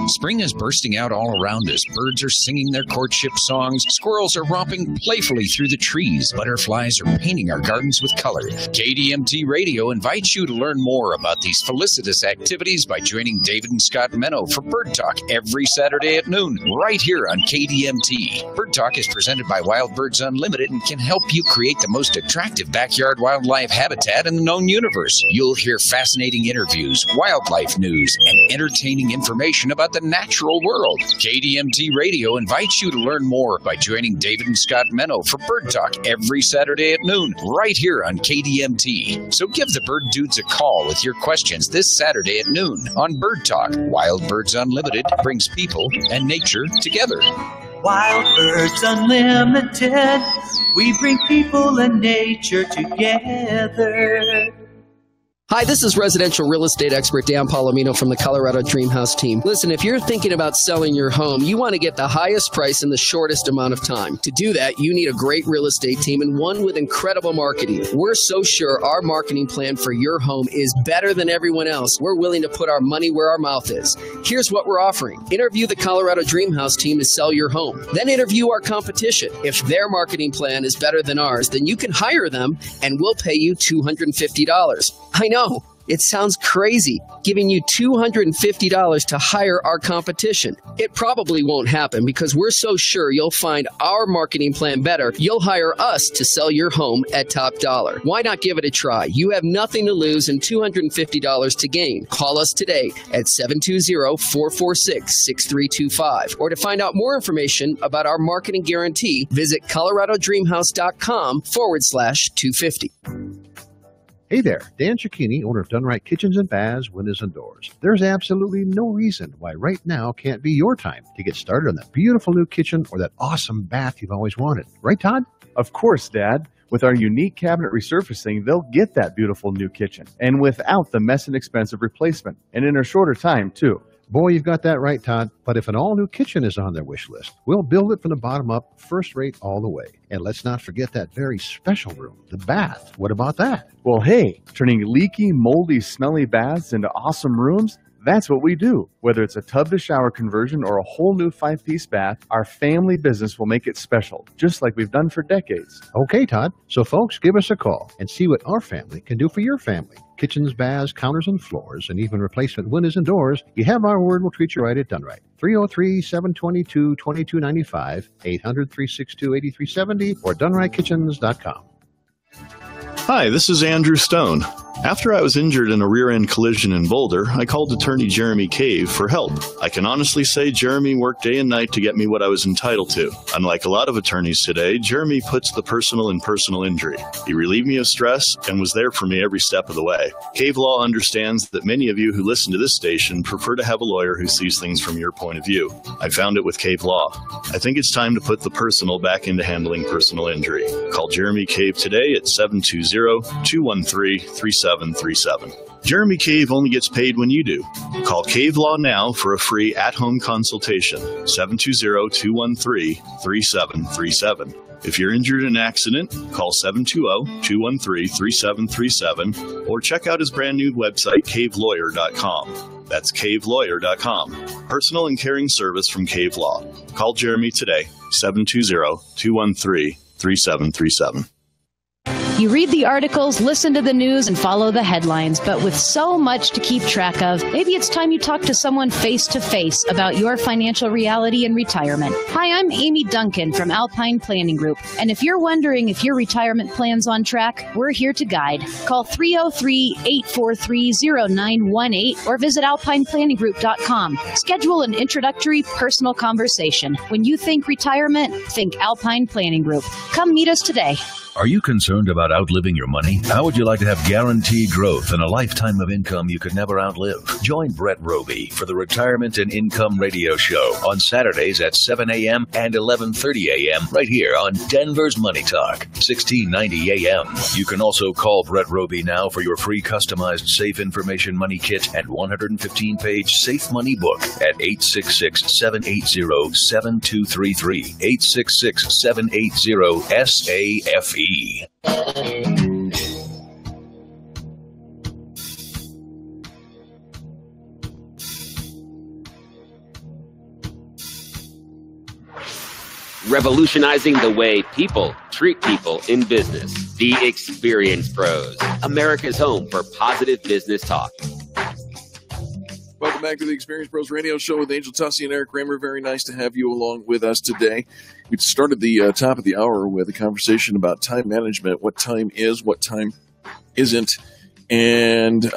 Spring is bursting out all around us. Birds are singing their courtship songs. Squirrels are romping playfully through the trees. Butterflies are painting our gardens with color. KDMT Radio invites you to learn more about these felicitous activities by joining David and Scott Menno for Bird Talk every Saturday at noon, right here on KDMT. Bird Talk is presented by Wild Birds Unlimited and can help you create the most attractive backyard wildlife habitat in the known universe. You'll hear fascinating interviews, wildlife news, and entertaining information about the natural world. KDMT Radio invites you to learn more by joining David and Scott Menno for Bird Talk every Saturday at noon, right here on KDMT. So give the Bird Dudes a call with your questions this Saturday at noon on Bird Talk. Wild Birds Unlimited brings people and nature together. Wild Birds Unlimited. We bring people and nature together. Hi, this is residential real estate expert Dan Palomino from the Colorado Dream House team. Listen, if you're thinking about selling your home, you want to get the highest price in the shortest amount of time. To do that, you need a great real estate team and one with incredible marketing. We're so sure our marketing plan for your home is better than everyone else. We're willing to put our money where our mouth is. Here's what we're offering. Interview the Colorado Dream House team to sell your home. Then interview our competition. If their marketing plan is better than ours, then you can hire them and we'll pay you $250. I know. It sounds crazy, giving you $250 to hire our competition. It probably won't happen because we're so sure you'll find our marketing plan better, you'll hire us to sell your home at top dollar. Why not give it a try? You have nothing to lose and $250 to gain. Call us today at 720-446-6325. Or to find out more information about our marketing guarantee, visit coloradodreamhouse.com/250. Hey there, Dan Cicchini, owner of Done Right Kitchens and Baths, Windows and Doors. There's absolutely no reason why right now can't be your time to get started on that beautiful new kitchen or that awesome bath you've always wanted. Right, Todd? Of course, Dad. With our unique cabinet resurfacing, they'll get that beautiful new kitchen, and without the mess and expensive replacement, and in a shorter time, too. Boy, you've got that right, Todd. But if an all-new kitchen is on their wish list, we'll build it from the bottom up, first rate all the way. And let's not forget that very special room, the bath. What about that? Well, hey, turning leaky, moldy, smelly baths into awesome rooms, that's what we do. Whether it's a tub-to-shower conversion or a whole new 5-piece bath, our family business will make it special, just like we've done for decades. Okay, Todd. So, folks, give us a call and see what our family can do for your family. Kitchens, baths, counters, and floors, and even replacement windows and doors. You have our word, we'll treat you right at Done Right. 303-722-2295, 800-362-8370, or DoneRightKitchens.com. Hi, this is Andrew Stone. After I was injured in a rear-end collision in Boulder, I called attorney Jeremy Cave for help. I can honestly say Jeremy worked day and night to get me what I was entitled to. Unlike a lot of attorneys today, Jeremy puts the personal in personal injury. He relieved me of stress and was there for me every step of the way. Cave Law understands that many of you who listen to this station prefer to have a lawyer who sees things from your point of view. I found it with Cave Law. I think it's time to put the personal back into handling personal injury. Call Jeremy Cave today at 720-213-3737. Jeremy Cave only gets paid when you do. Call Cave Law now for a free at-home consultation. 720-213-3737. If you're injured in an accident, call 720-213-3737 or check out his brand new website, cavelawyer.com. That's cavelawyer.com. Personal and caring service from Cave Law. Call Jeremy today, 720-213-3737. You read the articles, listen to the news, and follow the headlines, but with so much to keep track of, maybe it's time you talk to someone face-to-face about your financial reality and retirement. Hi, I'm Amy Duncan from Alpine Planning Group, and if you're wondering if your retirement plan's on track, we're here to guide. Call 303-843-0918 or visit alpineplanninggroup.com. Schedule an introductory personal conversation. When you think retirement, think Alpine Planning Group. Come meet us today. Are you concerned about outliving your money? How would you like to have guaranteed growth and a lifetime of income you could never outlive? Join Brett Roby for the Retirement and Income Radio Show on Saturdays at 7 a.m. and 11:30 a.m. right here on Denver's Money Talk, 1690 a.m. You can also call Brett Roby now for your free customized Safe Information Money Kit and 115-page Safe Money book at 866-780-7233, 866-780-SAFE. Revolutionizing the way people treat people in business. The Experience Pros, America's home for positive business talk. Welcome back to the Experience Pros Radio Show with Angel Tussey and Eric Kramer. Very nice to have you along with us today. We started the top of the hour with a conversation about time management, what time is, what time isn't, and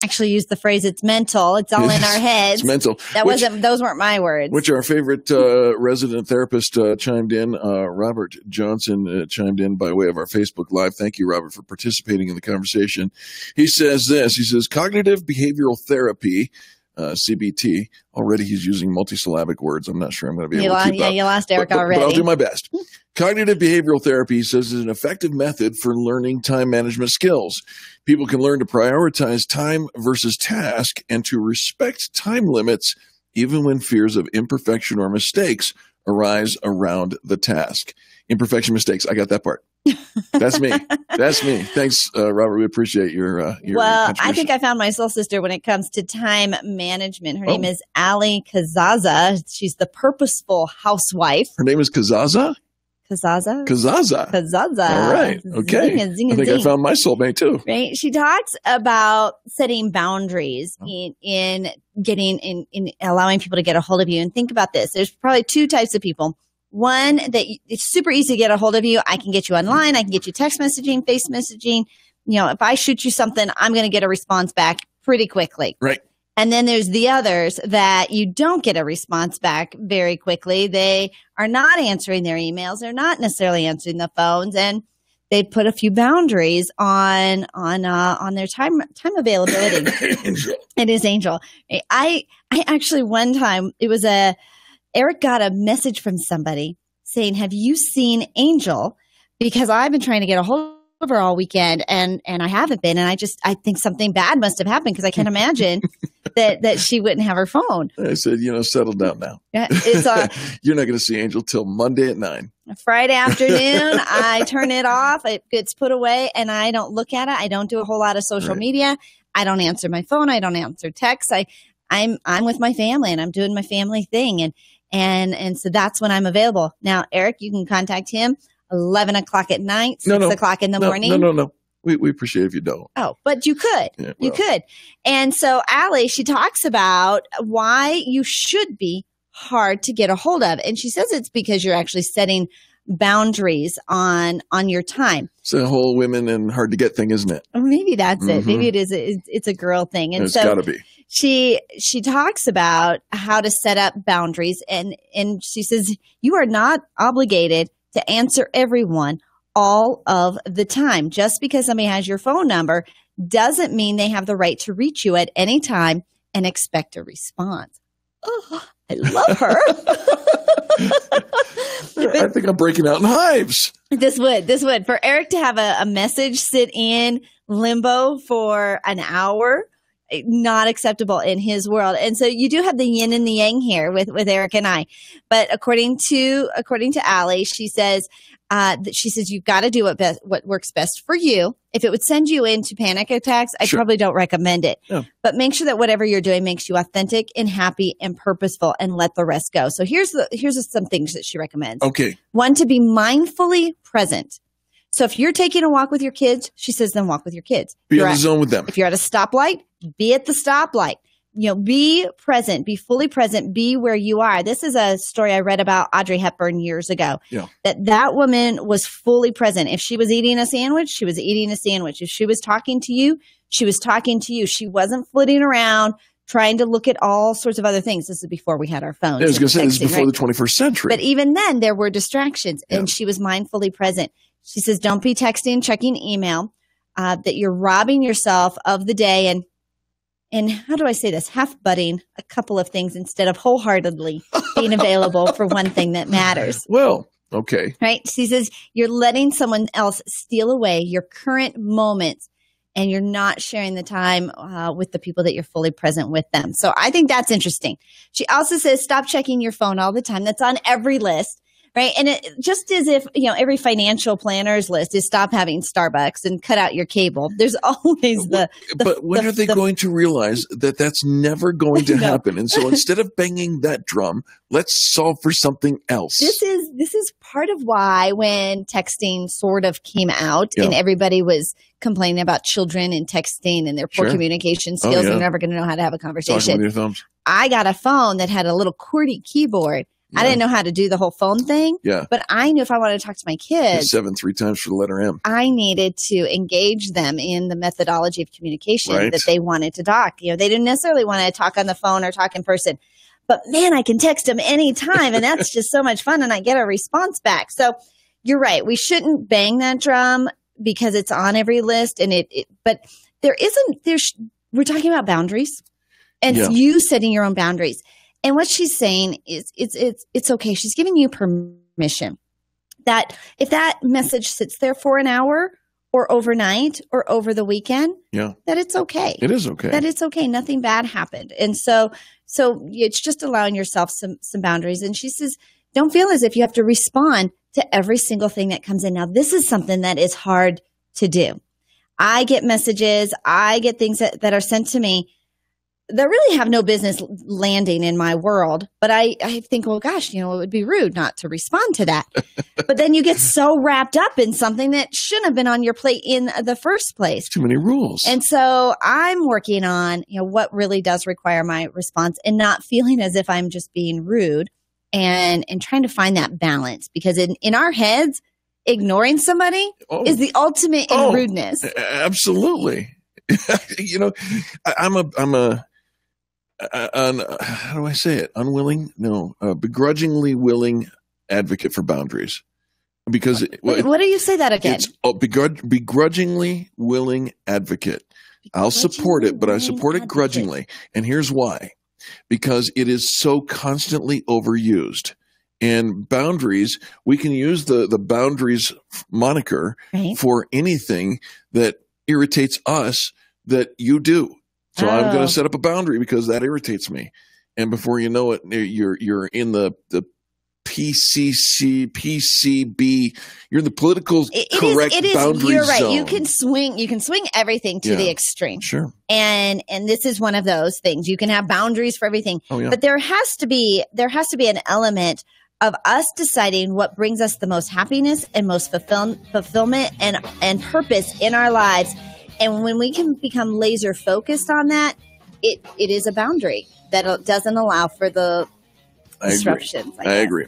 actually used the phrase "it's mental." It's all in our heads. It's mental. Those weren't my words. Which our favorite resident therapist chimed in. Robert Johnson chimed in by way of our Facebook Live. Thank you, Robert, for participating in the conversation. He says this. He says, cognitive behavioral therapy, CBT. Already he's using multisyllabic words. I'm not sure I'm going to be able to keep up. You lost Eric already. But I'll do my best. Cognitive behavioral therapy, he says, is an effective method for learning time management skills. People can learn to prioritize time versus task and to respect time limits even when fears of imperfection or mistakes arise around the task. Imperfection, mistakes. I got that part. That's me. That's me. Thanks, Robert. We appreciate your Well, I think I found my soul sister when it comes to time management. Her name is Ali Kazaza. She's the purposeful housewife. Her name is Kazaza? Kazaza. All right. Okay. I think I found my soulmate too. Right. She talks about setting boundaries in allowing people to get a hold of you. And think about this. There's probably two types of people. One, that it's super easy to get a hold of you. I can get you online. I can get you text messaging, face messaging. You know, if I shoot you something, I'm going to get a response back pretty quickly. Right. And then there's the others that you don't get a response back very quickly. They are not answering their emails. They're not necessarily answering the phones, and they put a few boundaries on their time availability. It is Angel. I actually one time Eric got a message from somebody saying, "Have you seen Angel? Because I've been trying to get a hold of her all weekend and I haven't been. And I think something bad must have happened because I can't imagine that she wouldn't have her phone." I said, settle down now. Yeah, you're not going to see Angel till Monday at 9. Friday afternoon, I turn it off. It gets put away and I don't look at it. I don't do a whole lot of social media. I don't answer my phone. I don't answer texts. I'm with my family and I'm doing my family thing. And so that's when I'm available. Now, Eric, you can contact him 11 o'clock at night, 6 o'clock in the morning. No. We appreciate if you don't. Oh, but you could. Yeah, you could. And so Allie, she talks about why you should be hard to get a hold of. And she says it's because you're actually setting boundaries on your time. It's a whole women and hard to get thing, isn't it? Or maybe that's it. Maybe it is. It's a girl thing. And it's gotta be. She talks about how to set up boundaries. And she says, you are not obligated to answer everyone all of the time. Just because somebody has your phone number doesn't mean they have the right to reach you at any time and expect a response. Oh, I love her. I think I'm breaking out in hives. This would. For Eric to have a message sit in limbo for an hour, not acceptable in his world. And so you do have the yin and the yang here with Eric and I. But according to Allie, she says you've got to do what works best for you. If it would send you into panic attacks, I probably don't recommend it. Yeah. But make sure that whatever you're doing makes you authentic and happy and purposeful, and let the rest go. So here's some things that she recommends. Okay. One, to be mindfully present. So if you're taking a walk with your kids, she says, then walk with your kids. Be in the zone with them. If you're at a stoplight, be at the stoplight. Be present, be fully present, be where you are. This is a story I read about Audrey Hepburn years ago. Yeah. That woman was fully present. If she was eating a sandwich, she was eating a sandwich. If she was talking to you, she was talking to you. She wasn't flitting around trying to look at all sorts of other things. This is before we had our phones. I was going to say, this is before the 21st century. But even then, there were distractions, and she was mindfully present. She says, don't be texting, checking email, that you're robbing yourself of the day and how do I say this? Half-butting a couple of things instead of wholeheartedly being available for one thing that matters. Well, okay. Right? She says you're letting someone else steal away your current moments and you're not sharing the time with the people that you're fully present with them. So I think that's interesting. She also says stop checking your phone all the time. That's on every list. Right. And it just as if, every financial planner's list is stop having Starbucks and cut out your cable. There's always But when are they going to realize that that's never going to happen? And so instead of banging that drum, let's solve for something else. This is part of why when texting sort of came out and everybody was complaining about children and texting and their poor communication skills, they're never going to know how to have a conversation. Talking with your thumbs. I got a phone that had a little QWERTY keyboard. I didn't know how to do the whole phone thing. Yeah. But I knew if I wanted to talk to my kids. 7 3 times for the letter M. I needed to engage them in the methodology of communication that they wanted to talk. They didn't necessarily want to talk on the phone or talk in person. But man, I can text them anytime. And that's just so much fun. And I get a response back. So you're right. We shouldn't bang that drum because it's on every list. And but we're talking about boundaries and you setting your own boundaries. And what she's saying is it's okay. She's giving you permission that if that message sits there for an hour or overnight or over the weekend, that it's okay. It is okay. That it's okay. Nothing bad happened. And so it's just allowing yourself some boundaries. And she says, don't feel as if you have to respond to every single thing that comes in. Now, this is something that is hard to do. I get messages. I get things that are sent to me that really have no business landing in my world. But I think, well, gosh, it would be rude not to respond to that. But then you get so wrapped up in something that shouldn't have been on your plate in the first place. Too many rules. And so I'm working on, what really does require my response and not feeling as if I'm just being rude and trying to find that balance. Because in our heads, ignoring somebody is the ultimate in rudeness. Absolutely. How do I say it? Unwilling? No, begrudgingly willing advocate for boundaries. Because what do you say that again? It's begrudgingly willing advocate. I'll support it, but I support it grudgingly. And here's why. Because it is so constantly overused. And boundaries, we can use the boundaries moniker for anything that irritates us that you do. So I'm going to set up a boundary because that irritates me. And before you know it, you're in the PCB, you're in the political correct boundary you're right. zone. You can swing everything to the extreme. Sure. And this is one of those things. You can have boundaries for everything. But there has to be an element of us deciding what brings us the most happiness and most fulfillment and purpose in our lives. And when we can become laser focused on that, it is a boundary that doesn't allow for the disruptions. I agree.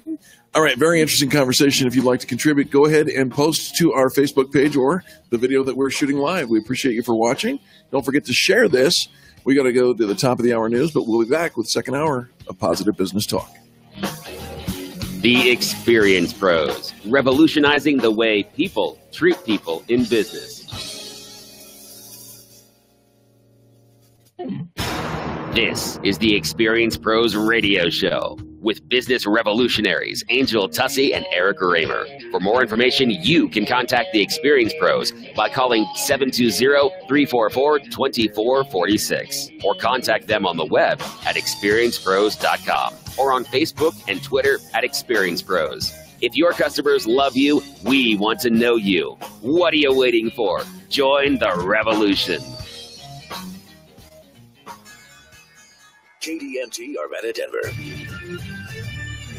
All right. Very interesting conversation. If you'd like to contribute, go ahead and post to our Facebook page or the video that we're shooting live. We appreciate you for watching. Don't forget to share this. We got to go to the top of the hour news, but we'll be back with second hour of Positive Business Talk. The Experience Pros, revolutionizing the way people treat people in business. This is the Experience Pros Radio Show with business revolutionaries Angel Tussey and Eric Raymer. For more information, you can contact the Experience Pros by calling 720-344-2446 or contact them on the web at experiencepros.com or on Facebook and Twitter at Experience Pros. If your customers love you, we want to know you. What are you waiting for? Join the revolution. KDMT Arvada, Denver.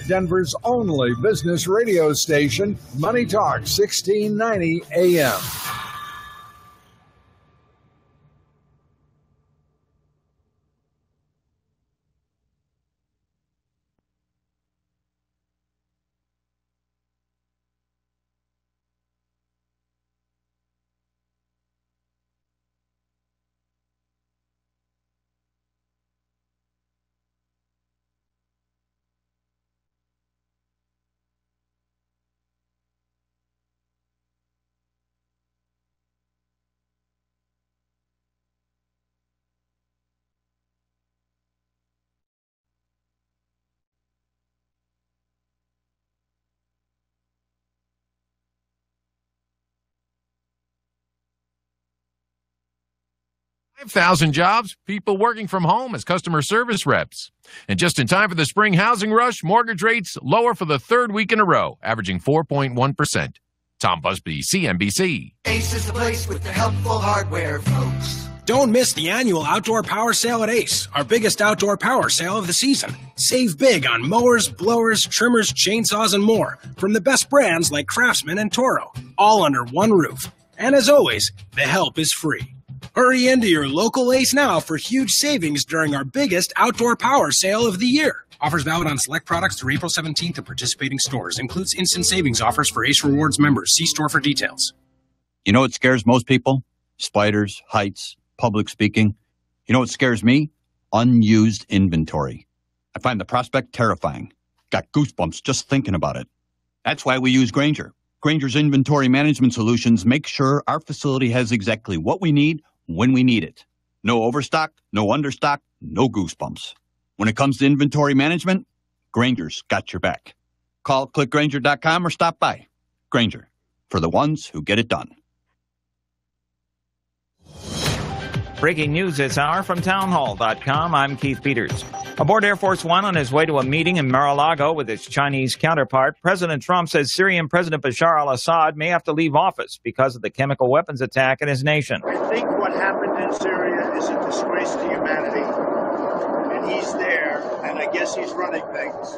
Denver's only business radio station, Money Talk 1690 AM. 5,000 jobs, people working from home as customer service reps. And just in time for the spring housing rush, mortgage rates lower for the third week in a row, averaging 4.1%. Tom Busby, CNBC. Ace is the place with the helpful hardware, folks. Don't miss the annual Outdoor Power Sale at Ace, our biggest outdoor power sale of the season. Save big on mowers, blowers, trimmers, chainsaws, and more from the best brands like Craftsman and Toro, all under one roof. And as always, the help is free. Hurry into your local Ace now for huge savings during our biggest outdoor power sale of the year. Offers valid on select products through April 17th at participating stores. Includes instant savings offers for Ace Rewards members. See store for details. You know what scares most people? Spiders, heights, public speaking. You know what scares me? Unused inventory. I find the prospect terrifying. Got goosebumps just thinking about it. That's why we use Grainger. Grainger's inventory management solutions make sure our facility has exactly what we need when we need it. No overstock, no understock, no goosebumps. When it comes to inventory management, Grainger's got your back. Call clickgrainger.com or stop by. Grainger, for the ones who get it done. Breaking news this hour from townhall.com. I'm Keith Peters. Aboard Air Force One on his way to a meeting in Mar-a-Lago with his Chinese counterpart, President Trump says Syrian President Bashar al-Assad may have to leave office because of the chemical weapons attack in his nation. I think what happened in Syria is a disgrace to humanity. And he's there, and I guess he's running things.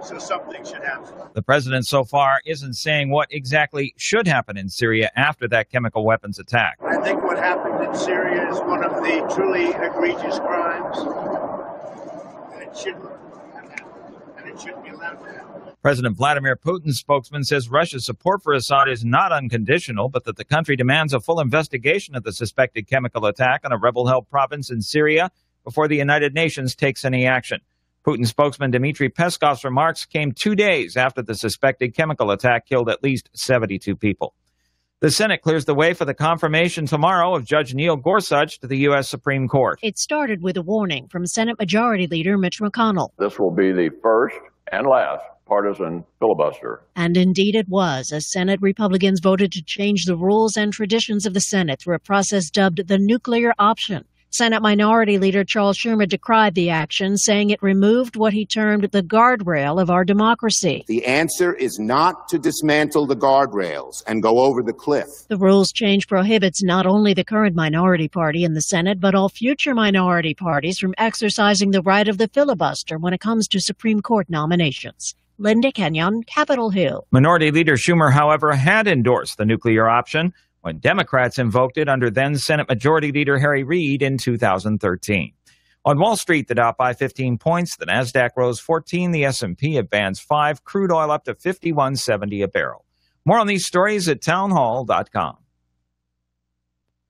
So something should happen. The president so far isn't saying what exactly should happen in Syria after that chemical weapons attack. I think what happened in Syria is one of the truly egregious crimes. And it shouldn't have happened. And it shouldn't be allowed to happen. President Vladimir Putin's spokesman says Russia's support for Assad is not unconditional, but that the country demands a full investigation of the suspected chemical attack on a rebel-held province in Syria before the United Nations takes any action. Putin spokesman Dmitry Peskov's remarks came 2 days after the suspected chemical attack killed at least 72 people. The Senate clears the way for the confirmation tomorrow of Judge Neil Gorsuch to the U.S. Supreme Court. It started with a warning from Senate Majority Leader Mitch McConnell. This will be the first and last partisan filibuster. And indeed it was, as Senate Republicans voted to change the rules and traditions of the Senate through a process dubbed the nuclear option. Senate Minority Leader Charles Schumer decried the action, saying it removed what he termed the guardrail of our democracy. The answer is not to dismantle the guardrails and go over the cliff. The rules change prohibits not only the current minority party in the Senate, but all future minority parties from exercising the right of the filibuster when it comes to Supreme Court nominations. Linda Kenyon, Capitol Hill. Minority Leader Schumer, however, had endorsed the nuclear option when Democrats invoked it under then Senate Majority Leader Harry Reid in 2013. On Wall Street, the Dow by 15 points, the Nasdaq rose 14, the S&P advanced 5, crude oil up to $51.70 a barrel. More on these stories at townhall.com.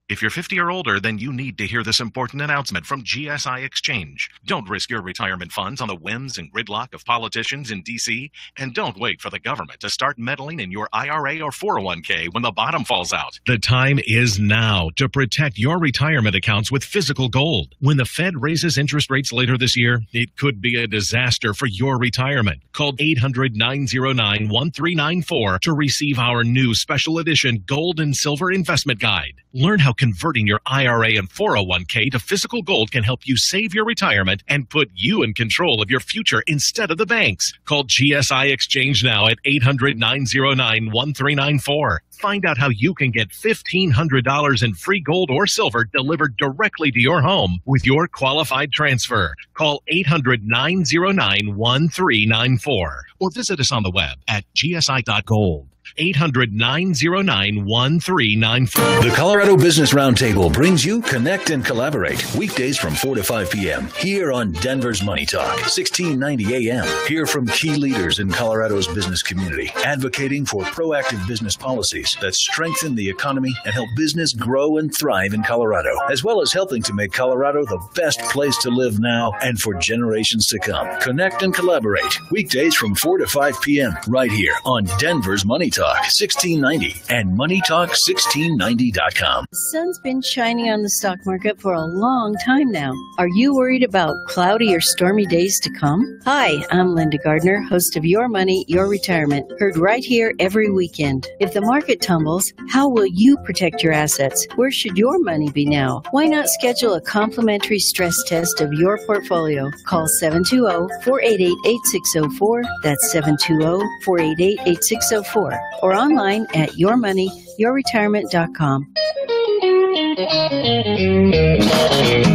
If you're 50 or older, then you need to hear this important announcement from GSI Exchange. Don't risk your retirement funds on the whims and gridlock of politicians in D.C., and don't wait for the government to start meddling in your IRA or 401k when the bottom falls out. The time is now to protect your retirement accounts with physical gold. When the Fed raises interest rates later this year, it could be a disaster for your retirement. Call 800-909-1394 to receive our new special edition Gold and Silver Investment Guide. Learn how converting your IRA and 401k to physical gold can help you save your retirement and put you in control of your future instead of the banks. Call GSI Exchange now at 800-909-1394. Find out how you can get $1,500 in free gold or silver delivered directly to your home with your qualified transfer. Call 800-909-1394 or visit us on the web at gsi.gold. 800-909-1394. The Colorado Business Roundtable brings you Connect and Collaborate weekdays from 4 to 5 p.m. here on Denver's Money Talk, 1690 a.m. Hear from key leaders in Colorado's business community, advocating for proactive business policies that strengthen the economy and help business grow and thrive in Colorado, as well as helping to make Colorado the best place to live now and for generations to come. Connect and Collaborate weekdays from 4 to 5 p.m. right here on Denver's Money Talk. Talk 1690 and MoneyTalk1690.com. The sun's been shining on the stock market for a long time now. Are you worried about cloudy or stormy days to come? Hi, I'm Linda Gardner, host of Your Money, Your Retirement, heard right here every weekend. If the market tumbles, how will you protect your assets? Where should your money be now? Why not schedule a complimentary stress test of your portfolio? Call 720-488-8604. That's 720-488-8604. Or online at yourmoneyyourretirement.com.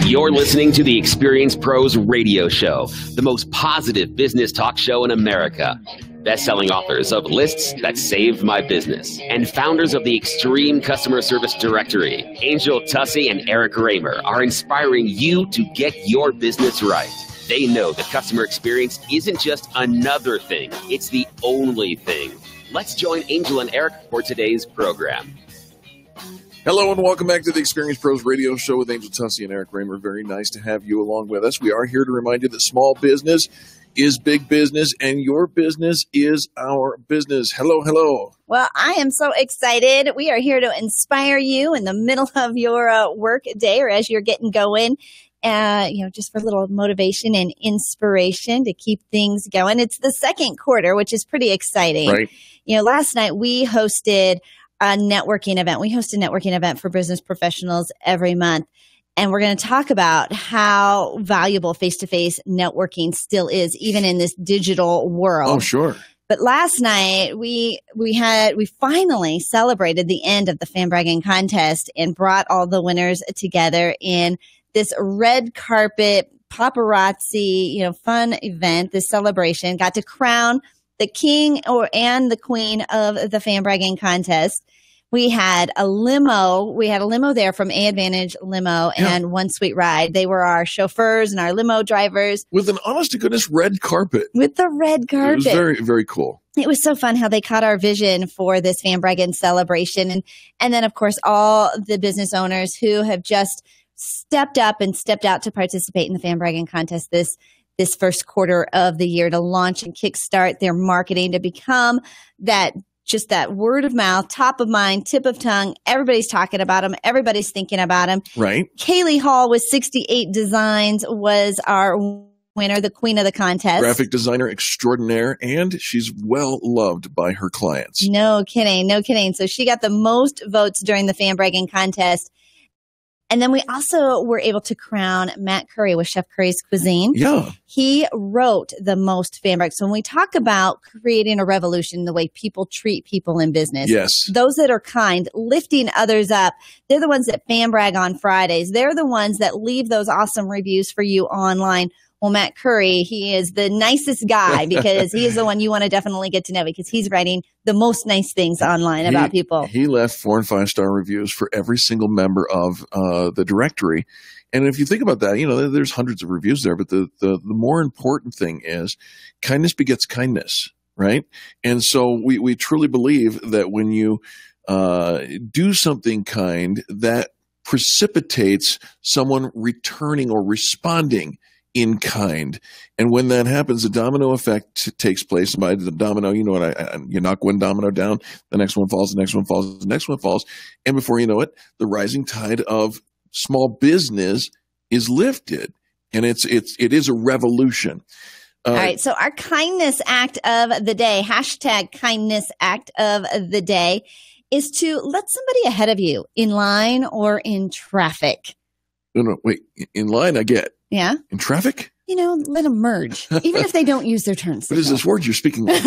You're listening to the Experience Pros Radio Show, the most positive business talk show in America. Best-selling authors of Lists That Saved My Business and founders of the Extreme Customer Service Directory, Angel Tussey and Eric Raymer, are inspiring you to get your business right. They know that customer experience isn't just another thing, it's the only thing. Let's join Angel and Eric for today's program. Hello and welcome back to the Experience Pros Radio Show with Angel Tussey and Eric Raymer. Very nice to have you along with us. We are here to remind you that small business is big business and your business is our business. Hello, hello. Well, I am so excited. We are here to inspire you in the middle of your work day or as you're getting going. Just for a little motivation and inspiration to keep things going. It's the second quarter, which is pretty exciting. Right. Last night we hosted a networking event. We host a networking event for business professionals every month. And we're going to talk about how valuable face-to-face networking still is, even in this digital world. Oh, sure. But last night we finally celebrated the end of the Fan Bragging Contest and brought all the winners together in this red carpet paparazzi, fun event, this celebration. Got to crown the king and the queen of the Fan Bragging Contest. We had a limo. We had a limo there from A Advantage Limo and One Sweet Ride. They were our chauffeurs and our limo drivers. With an honest to goodness red carpet. With the red carpet. It was very, very cool. It was so fun how they caught our vision for this Fan Bragging celebration. And then, of course, all the business owners who have just stepped up and stepped out to participate in the Fan Bragging Contest this first quarter of the year to launch and kickstart their marketing to become that word of mouth, top of mind, tip of tongue. Everybody's talking about them. Everybody's thinking about them. Right. Kaylee Hall with 68 Designs was our winner, the queen of the contest. Graphic designer extraordinaire, and she's well loved by her clients. No kidding. So she got the most votes during the Fan Bragging Contest. And then we also were able to crown Matt Curry with Chef Curry's Cuisine. Yeah. He wrote the most fan brags. So when we talk about creating a revolution, the way people treat people in business, yes, those that are kind, lifting others up, they're the ones that fan brag on Fridays. They're the ones that leave those awesome reviews for you online. Well, Matt Curry, he is the nicest guy because he is the one you want to definitely get to know because he's writing the most nice things online about people. He left 4 and 5 star reviews for every single member of the directory. And if you think about that, there's hundreds of reviews there, but the more important thing is kindness begets kindness, right? And so we truly believe that when you do something kind, that precipitates someone returning or responding in kind. And when that happens, the domino effect takes place. By the domino, you knock one domino down, the next one falls, the next one falls, the next one falls. And before you know it, the rising tide of small business is lifted. And it is a revolution. All right. So our kindness act of the day, hashtag kindness act of the day, is to let somebody ahead of you in line or in traffic. No, wait. In line, I get. Yeah. In traffic? Let them merge, even if they don't use their turn signal. What is this word you're speaking of?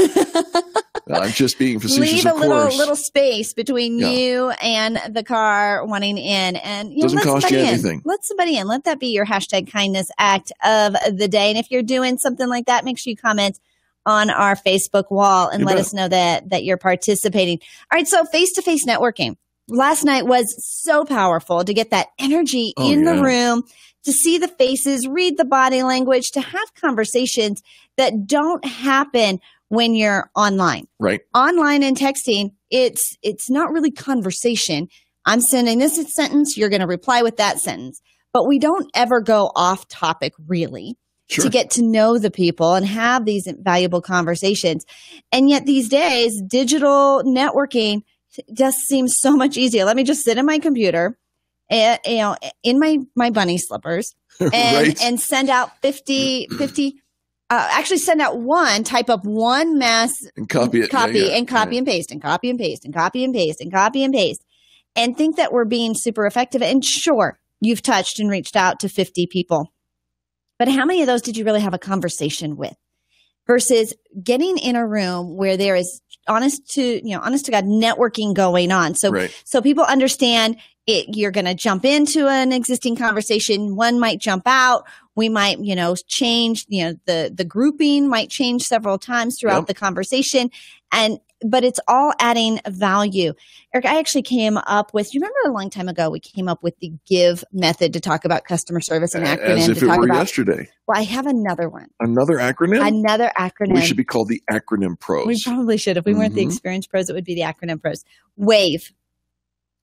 I'm just being facetious, Leave of course. Leave a little space between you and the car wanting in. And doesn't cost you anything. Let somebody in. Let that be your hashtag kindness act of the day. And if you're doing something like that, make sure you comment on our Facebook wall and let us know that you're participating. All right. So face-to-face networking. Last night was so powerful to get that energy in the room, to see the faces, read the body language, to have conversations that don't happen when you're online. Right. Online and texting, it's not really conversation. I'm sending this sentence, you're going to reply with that sentence. But we don't ever go off topic, really. to get to know the people and have these valuable conversations. And yet these days, digital networking just seems so much easier. Let me just sit in my computer, and, in my bunny slippers, and send out 50. Actually, send out one. Type up one mass and copy it. And copy and paste and copy and paste and copy and paste and copy and paste, and think that we're being super effective. And sure, you've touched and reached out to 50 people, but how many of those did you really have a conversation with? Versus getting in a room where there is honest to God networking going on. So people understand it. You're going to jump into an existing conversation. One might jump out. We might, change, the grouping might change several times throughout the conversation. But it's all adding value. Eric, I actually came up with, you remember a long time ago, we came up with the GIVE method to talk about customer service and acronym. As if it were yesterday. Well, I have another one. Another acronym? Another acronym. We should be called the acronym pros. We probably should. If we weren't the experienced pros, it would be the acronym pros. WAVE.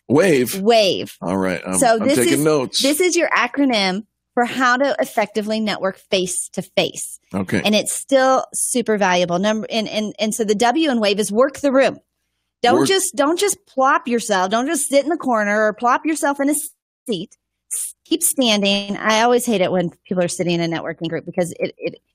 WAVE. All right. I'm this taking notes. This is your acronym for how to effectively network face to face. Okay. And it's still super valuable. And so the W in WAVE is work the room. Don't just plop yourself. Don't just sit in the corner or plop yourself in a seat. Keep standing. I always hate it when people are sitting in a networking group because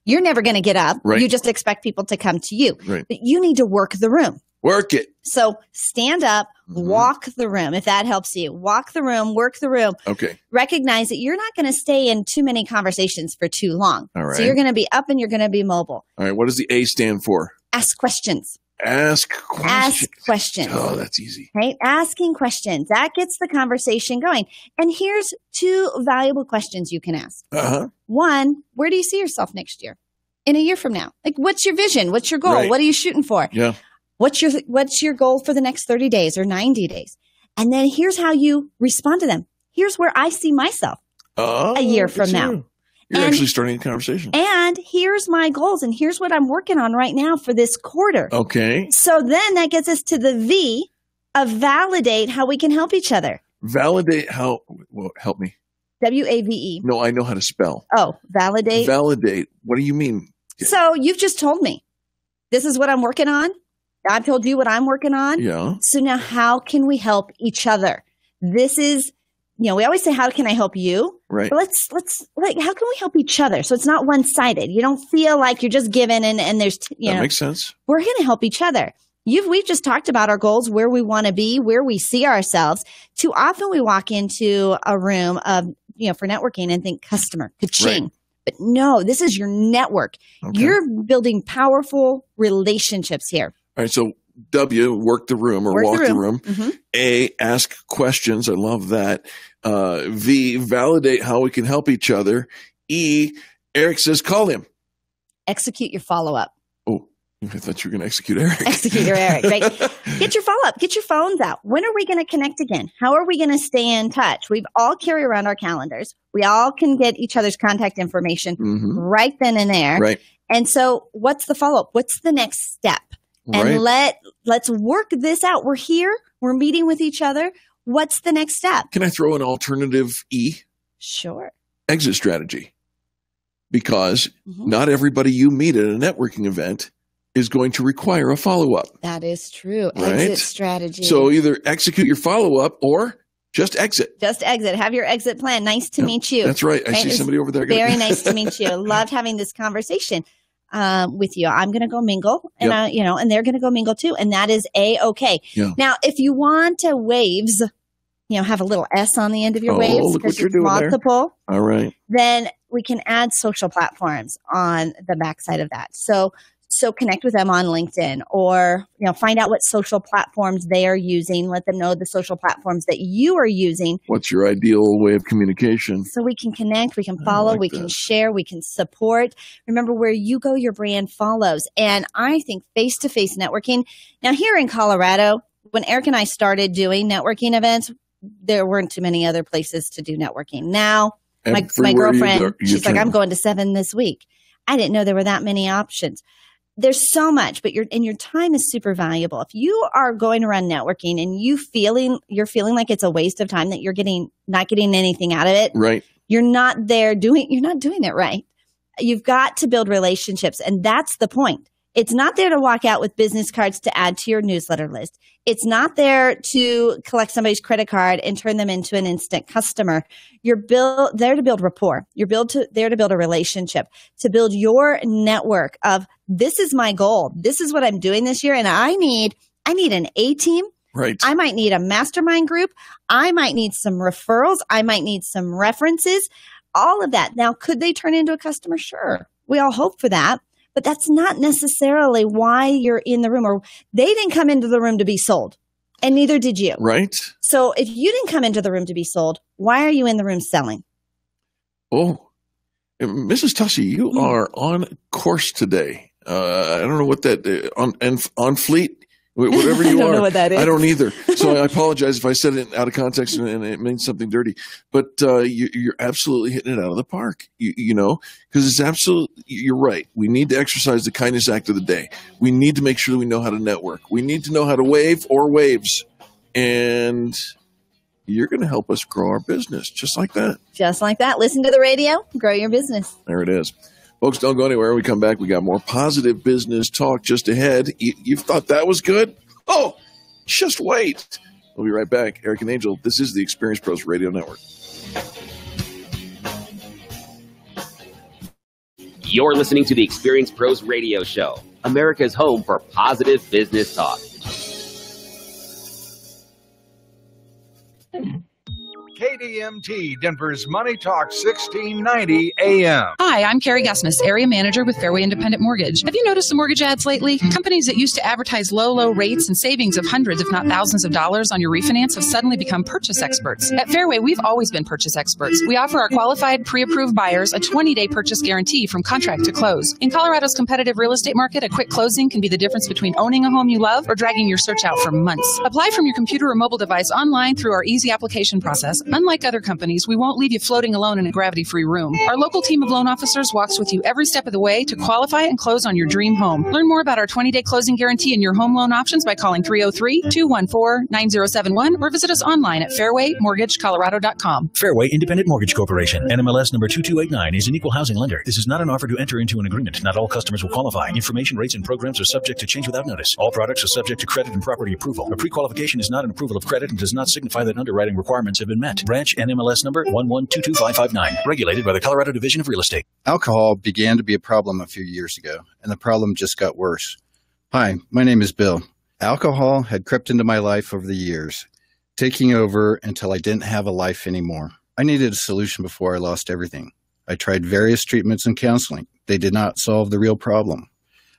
you're never going to get up. Right. You just expect people to come to you. Right. But you need to work the room. Work it. So stand up, walk the room, if that helps you. Walk the room, work the room. Okay. Recognize that you're not going to stay in too many conversations for too long. All right. So you're going to be up and you're going to be mobile. All right. What does the A stand for? Ask questions. Ask questions. Ask questions. Oh, that's easy. Right? Asking questions. That gets the conversation going. And here's 2 valuable questions you can ask. One, where do you see yourself next year? In a year from now? Like, what's your vision? What's your goal? Right. What are you shooting for? Yeah. What's your goal for the next 30 days or 90 days? And then here's how you respond to them. Here's where I see myself a year from now. You're actually starting a conversation. And here's my goals. And here's what I'm working on right now for this quarter. Okay. So then that gets us to the V of validate how we can help each other. Validate how, well, help me. WAVE. No, I know how to spell. Oh, validate. Validate. What do you mean? So you've just told me. This is what I'm working on. I've told you what I'm working on. Yeah. So now how can we help each other? This is, we always say, how can I help you? Right. But let's how can we help each other? So it's not one-sided. You don't feel like you're just giving and there's, That makes sense. We're going to help each other. We've just talked about our goals, where we want to be, where we see ourselves. Too often we walk into a room of, for networking and think customer, ka-ching. Right. But no, this is your network. Okay. You're building powerful relationships here. All right, so W, work the room or walk the room. Mm-hmm. A, ask questions. I love that. V, validate how we can help each other. E, Eric says, call him. Execute your follow-up. Oh, I thought you were going to execute Eric. Execute your Eric, right? Get your follow-up. Get your phones out. When are we going to connect again? How are we going to stay in touch? We've all carry around our calendars. We all can get each other's contact information right then and there. Right. And so what's the follow-up? What's the next step? And let's work this out. We're here. We're meeting with each other. What's the next step? Can I throw an alternative E? Sure. Exit strategy. Because not everybody you meet at a networking event is going to require a follow-up. That is true. Right? Exit strategy. So either execute your follow-up or just exit. Just exit. Have your exit plan. Nice to meet you. That's right. I see somebody over there. Very nice to meet you. Loved having this conversation with you. I'm going to go mingle and and they're going to go mingle too. And that is A-okay. Yeah. Now, if you want waves, have a little S on the end of your waves. Look what you're doing multiple, there. All right. Then we can add social platforms on the backside of that. So connect with them on LinkedIn or, find out what social platforms they are using. Let them know the social platforms that you are using. What's your ideal way of communication? So we can connect, we can follow, we can share, we can support. Remember, where you go, your brand follows. And I think face-to-face networking. Now, here in Colorado, when Eric and I started doing networking events, there weren't too many other places to do networking. Now, my girlfriend, she's like, I'm going to 7 this week. I didn't know there were that many options. There's so much, but your time is super valuable. If you are going around networking and you're feeling like it's a waste of time, that you're not getting anything out of it, right? You're not doing it right. You've got to build relationships. And that's the point. It's not there to walk out with business cards to add to your newsletter list. It's not there to collect somebody's credit card and turn them into an instant customer. You're there to build rapport. You're there to build a relationship, to build your network of, this is my goal. This is what I'm doing this year. And I need an A team. Right. I might need a mastermind group. I might need some referrals. I might need some references, all of that. Now, could they turn into a customer? Sure. We all hope for that. But that's not necessarily why you're in the room, or they didn't come into the room to be sold, and neither did you. Right. So if you didn't come into the room to be sold, why are you in the room selling? Oh, Mrs. Tussey, you are on course today. I don't know what that on fleet. Whatever you are. I don't know what that is. I don't either. So I apologize if I said it out of context and it means something dirty. But you're absolutely hitting it out of the park, you know, because it's absolutely, you're right. We need to exercise the kindness act of the day. We need to make sure that we know how to network. We need to know how to wave or waves. And you're going to help us grow our business just like that. Just like that. Listen to the radio, grow your business. There it is. Folks, don't go anywhere. When we come back, we got more positive business talk just ahead. You thought that was good? Oh, just wait. We'll be right back. Eric and Angel, this is the Experience Pros Radio Network. You're listening to the Experience Pros Radio Show, America's home for positive business talk. KDMT, Denver's Money Talk 1690 AM. Hi, I'm Carrie Gusmus, Area Manager with Fairway Independent Mortgage. Have you noticed the mortgage ads lately? Companies that used to advertise low rates and savings of hundreds, if not thousands of dollars on your refinance have suddenly become purchase experts. At Fairway, we've always been purchase experts. We offer our qualified, pre-approved buyers a 20-day purchase guarantee from contract to close. In Colorado's competitive real estate market, a quick closing can be the difference between owning a home you love or dragging your search out for months. Apply from your computer or mobile device online through our easy application process. Unlike other companies, we won't leave you floating alone in a gravity-free room. Our local team of loan officers walks with you every step of the way to qualify and close on your dream home. Learn more about our 20-day closing guarantee and your home loan options by calling 303-214-9071 or visit us online at fairwaymortgagecolorado.com. Fairway Independent Mortgage Corporation, NMLS number 2289, is an equal housing lender. This is not an offer to enter into an agreement. Not all customers will qualify. Information, rates, and programs are subject to change without notice. All products are subject to credit and property approval. A pre-qualification is not an approval of credit and does not signify that underwriting requirements have been met. Branch NMLS number 1122559, regulated by the Colorado Division of Real Estate. Alcohol began to be a problem a few years ago, and the problem just got worse. Hi, my name is Bill. Alcohol had crept into my life over the years, taking over until I didn't have a life anymore. I needed a solution before I lost everything. I tried various treatments and counseling. They did not solve the real problem.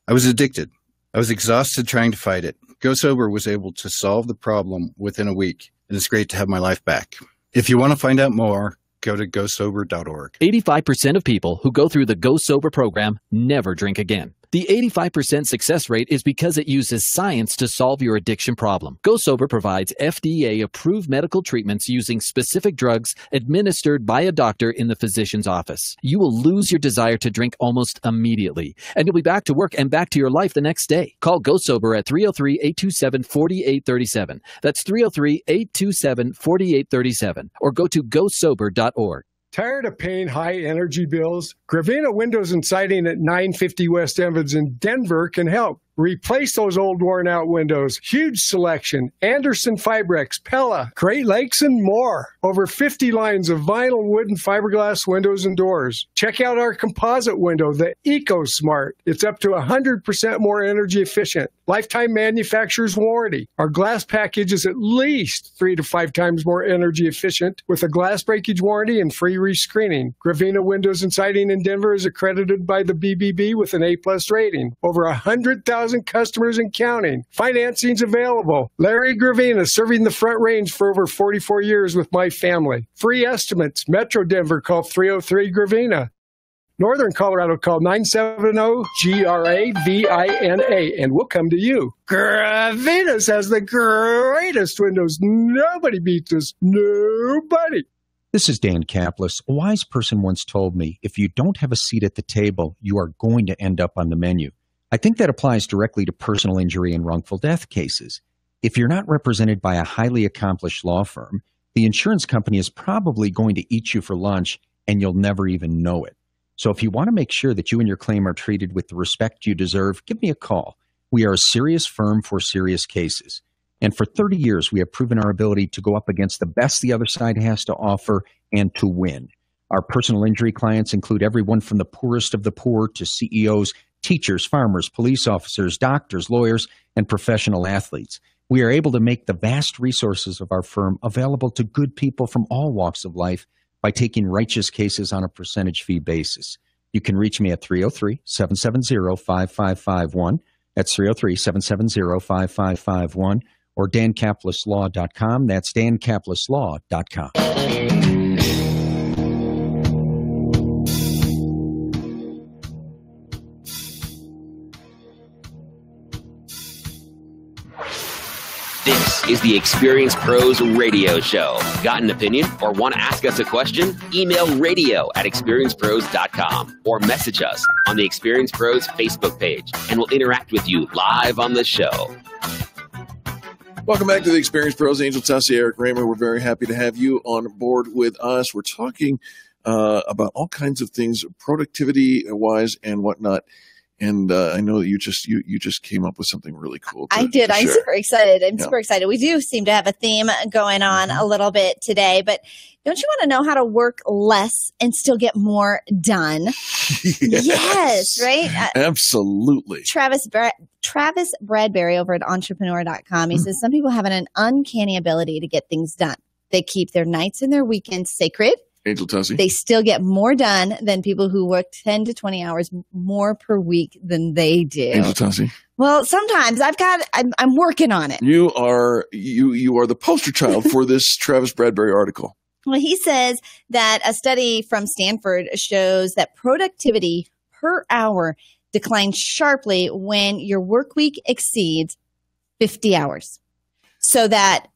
I was addicted. I was exhausted trying to fight it. Go Sober was able to solve the problem within a week, and it's great to have my life back. If you want to find out more, go to gosober.org. 85% of people who go through the Go Sober program never drink again. The 85% success rate is because it uses science to solve your addiction problem. Go Sober provides FDA-approved medical treatments using specific drugs administered by a doctor in the physician's office. You will lose your desire to drink almost immediately, and you'll be back to work and back to your life the next day. Call Go Sober at 303-827-4837. That's 303-827-4837. Or go to gosober.org. Tired of paying high energy bills? Gravina Windows and Siding at 950 West Evans in Denver can help. Replace those old worn-out windows. Huge selection. Anderson Fibrex, Pella, Great Lakes, and more. Over 50 lines of vinyl, wood, and fiberglass windows and doors. Check out our composite window, the EcoSmart. It's up to 100% more energy efficient. Lifetime manufacturer's warranty. Our glass package is at least 3 to 5 times more energy efficient with a glass breakage warranty and free rescreening. Gravina Windows and Siding in Denver is accredited by the BBB with an A+ rating. Over 100,000 customers and counting. Financing's available. Larry Gravina, serving the Front Range for over 44 years with my family. Free estimates. Metro Denver, call 303-GRAVINA. Northern Colorado, call 970-GRAVINA, and we'll come to you. Gravina's has the greatest windows. Nobody beats us. Nobody. This is Dan Kaplis. A wise person once told me, if you don't have a seat at the table, you are going to end up on the menu. I think that applies directly to personal injury and wrongful death cases. If you're not represented by a highly accomplished law firm, the insurance company is probably going to eat you for lunch and you'll never even know it. So if you want to make sure that you and your claim are treated with the respect you deserve, give me a call. We are a serious firm for serious cases. And for 30 years, we have proven our ability to go up against the best the other side has to offer and to win. Our personal injury clients include everyone from the poorest of the poor to CEOs, teachers, farmers, police officers, doctors, lawyers, and professional athletes. We are able to make the vast resources of our firm available to good people from all walks of life by taking righteous cases on a percentage fee basis. You can reach me at 303-770-5551. That's 303-770-5551. Or DanCaplisLaw.com. That's DanCaplisLaw.com. This is the Experience Pros Radio Show. Got an opinion or want to ask us a question? Email radio@experiencepros.com or message us on the Experience Pros Facebook page, and we'll interact with you live on the show. Welcome back to the Experience Pros. Angel Tussey, Eric Raymer. We're very happy to have you on board with us. We're talking about all kinds of things, productivity-wise and whatnot. And I know that you just came up with something really cool. I did. I'm super excited. Super excited. We do seem to have a theme going on a little bit today, but don't you want to know how to work less and still get more done? Yes, right? Absolutely. Travis Bradbury over at entrepreneur.com. He says, some people have an uncanny ability to get things done. They keep their nights and their weekends sacred. Angel Tussey. They still get more done than people who work 10 to 20 hours more per week than they do. Angel Tussey. Well, sometimes I'm working on it. You are the poster child for this Travis Bradbury article. Well, he says that a study from Stanford shows that productivity per hour declines sharply when your work week exceeds 50 hours. So that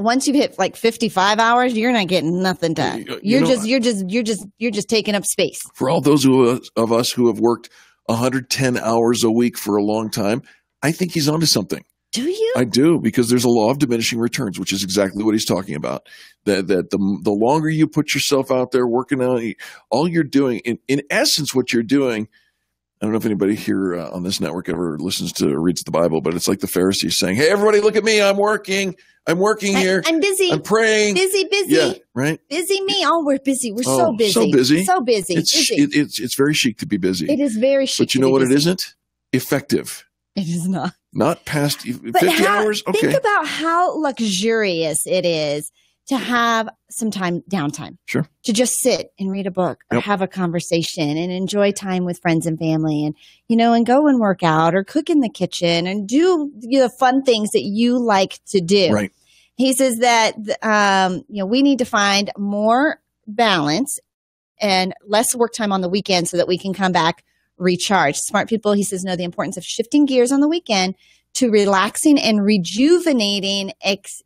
once you hit like 55 hours, you're not getting nothing done. You're just taking up space. For all those of us who have worked 110 hours a week for a long time, I think he's onto something. Do you? I do, because there's a law of diminishing returns, which is exactly what he's talking about. That the longer you put yourself out there working on, all you're doing, in essence, what you're doing. I don't know if anybody here on this network ever listens to or reads the Bible, but it's like the Pharisees saying, "Hey, everybody, look at me! I'm working here. I'm busy. I'm praying. Busy. Yeah, right. Busy me. Oh, we're busy. We're so busy. So busy. It's very chic to be busy. It is very chic. But you know what? It isn't effective. It is not. Not past 50 hours. Okay. Think about how luxurious it is to have some downtime. Sure. To just sit and read a book or have a conversation and enjoy time with friends and family, and and go and work out or cook in the kitchen and do the fun things that you like to do. Right. He says that we need to find more balance and less work time on the weekend so that we can come back recharged. Smart people, he says, know the importance of shifting gears on the weekend to relaxing and rejuvenating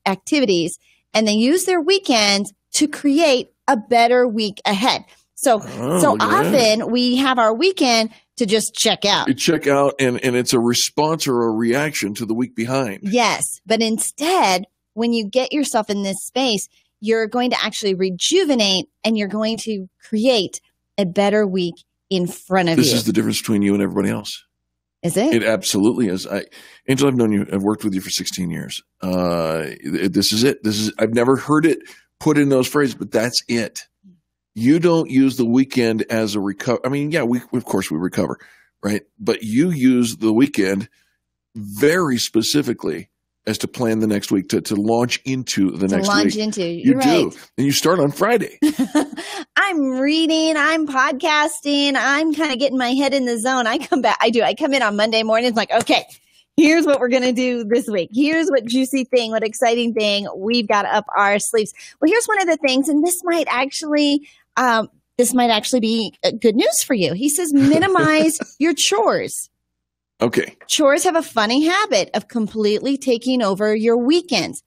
activities, and they use their weekends to create a better week ahead. So often we have our weekend to just check out. You check out, and it's a response or a reaction to the week behind. Yes, but instead, when you get yourself in this space, you're going to actually rejuvenate, and you're going to create a better week in front of you. This is the difference between you and everybody else. Is it? It absolutely is. Angel, I've known you. I've worked with you for 16 years. This is it. I've never heard it put in those phrases, but that's it. You don't use the weekend as a recover. I mean, yeah, of course we recover, right? But you use the weekend very specifically as to plan the next week, to launch into the next week. You're right. Do. And you start on Friday. I'm reading, I'm podcasting, I'm kind of getting my head in the zone. I come in on Monday morning. It's like, okay, here's what we're going to do this week. Here's what juicy thing, what exciting thing we've got up our sleeves. Well, here's one of the things, and this might actually be good news for you. He says, minimize your chores. Okay. Chores have a funny habit of completely taking over your weekends.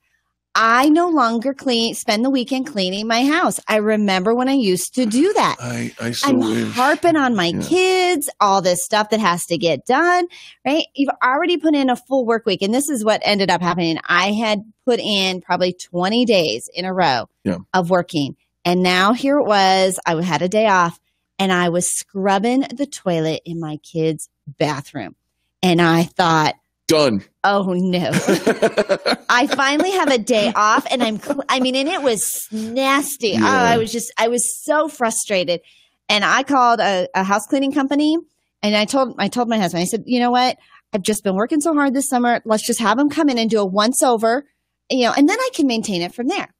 I no longer spend the weekend cleaning my house. I remember when I used to do that. I'm harping on my kids, all this stuff that has to get done, right? You've already put in a full work week, and this is what ended up happening. I had put in probably 20 days in a row of working, and now here it was. I had a day off, and I was scrubbing the toilet in my kid's bathroom. And I thought, done. Oh no. I finally have a day off, and and it was nasty. Yeah. Oh, I was so frustrated. And I called a house cleaning company, and I told my husband, I said, you know what? I've just been working so hard this summer. Let's just have them come in and do a once over, and then I can maintain it from there.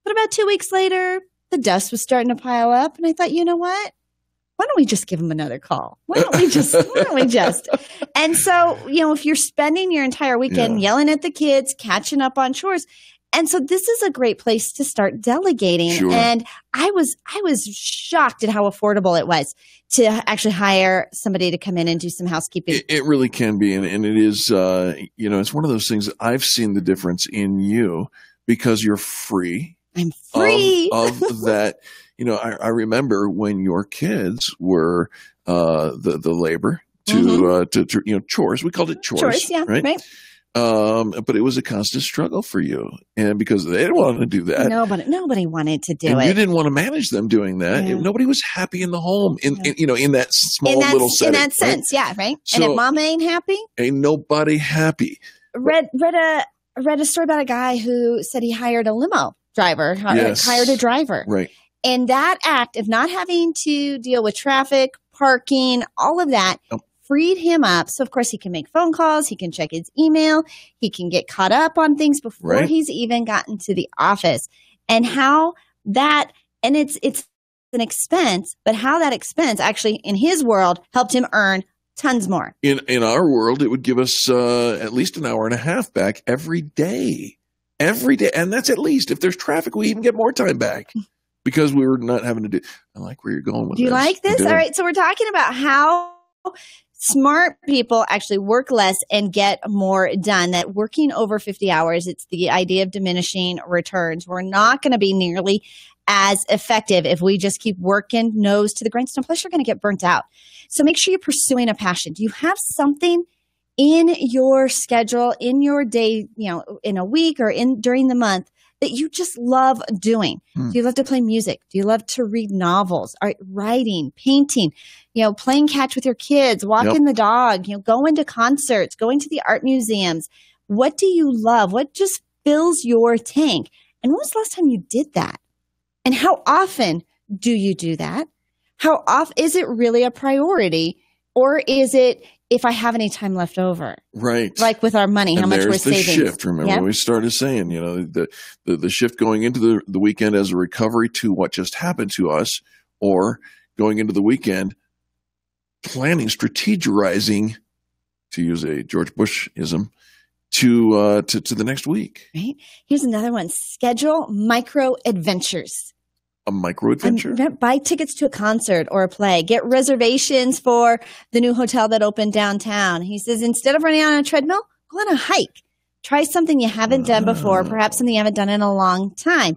But about 2 weeks later, the dust was starting to pile up, and I thought, you know what? Why don't we just give them another call? Why don't we just? And so, if you're spending your entire weekend yelling at the kids, catching up on chores, and so this is a great place to start delegating. Sure. And I was shocked at how affordable it was to actually hire somebody to come in and do some housekeeping. It really can be, and it is. It's one of those things that I've seen the difference in you because you're free. I'm free of that. I remember when your kids were the labor to chores. We called it chores, yeah, right. But it was a constant struggle for you, and because they didn't want to do that, nobody wanted to do it. You didn't want to manage them doing that. Yeah. Nobody was happy in the home, in that small little setting. In that sense, right? Yeah, right. So, and if mama ain't happy, ain't nobody happy. Read a story about a guy who said he hired a limo driver, hired a driver, right. And that act of not having to deal with traffic, parking, all of that freed him up. So, of course, he can make phone calls. He can check his email. He can get caught up on things before he's even gotten to the office. And how that – and it's an expense, but how that expense actually, in his world, helped him earn tons more. In our world, it would give us at least an hour and a half back every day. Every day. And that's at least. If there's traffic, we even get more time back. Because we were not having to do. I like where you're going with this. Do you like this? All right. So we're talking about how smart people actually work less and get more done. That working over 50 hours, it's the idea of diminishing returns. We're not going to be nearly as effective if we just keep working nose to the grindstone. Plus, you're going to get burnt out. So make sure you're pursuing a passion. Do you have something in your schedule, in your day, in a week or during the month, that you just love doing? Do you love to play music? Do you love to read novels? Writing, painting, playing catch with your kids, walking the dog, going to concerts, going to the art museums? What do you love? What just fills your tank? And when was the last time you did that? And how often do you do that? How often is it really a priority? Or is it, if I have any time left over? Right. Like with our money, how much we're saving. There's the shift. Remember, we started saying, the shift going into the weekend as a recovery to what just happened to us, or going into the weekend planning, strategizing, to use a George Bush-ism, to the next week. Right. Here's another one. Schedule micro adventures. A micro adventure? Buy tickets to a concert or a play. Get reservations for the new hotel that opened downtown. He says, instead of running on a treadmill, go on a hike. Try something you haven't done before, perhaps something you haven't done in a long time.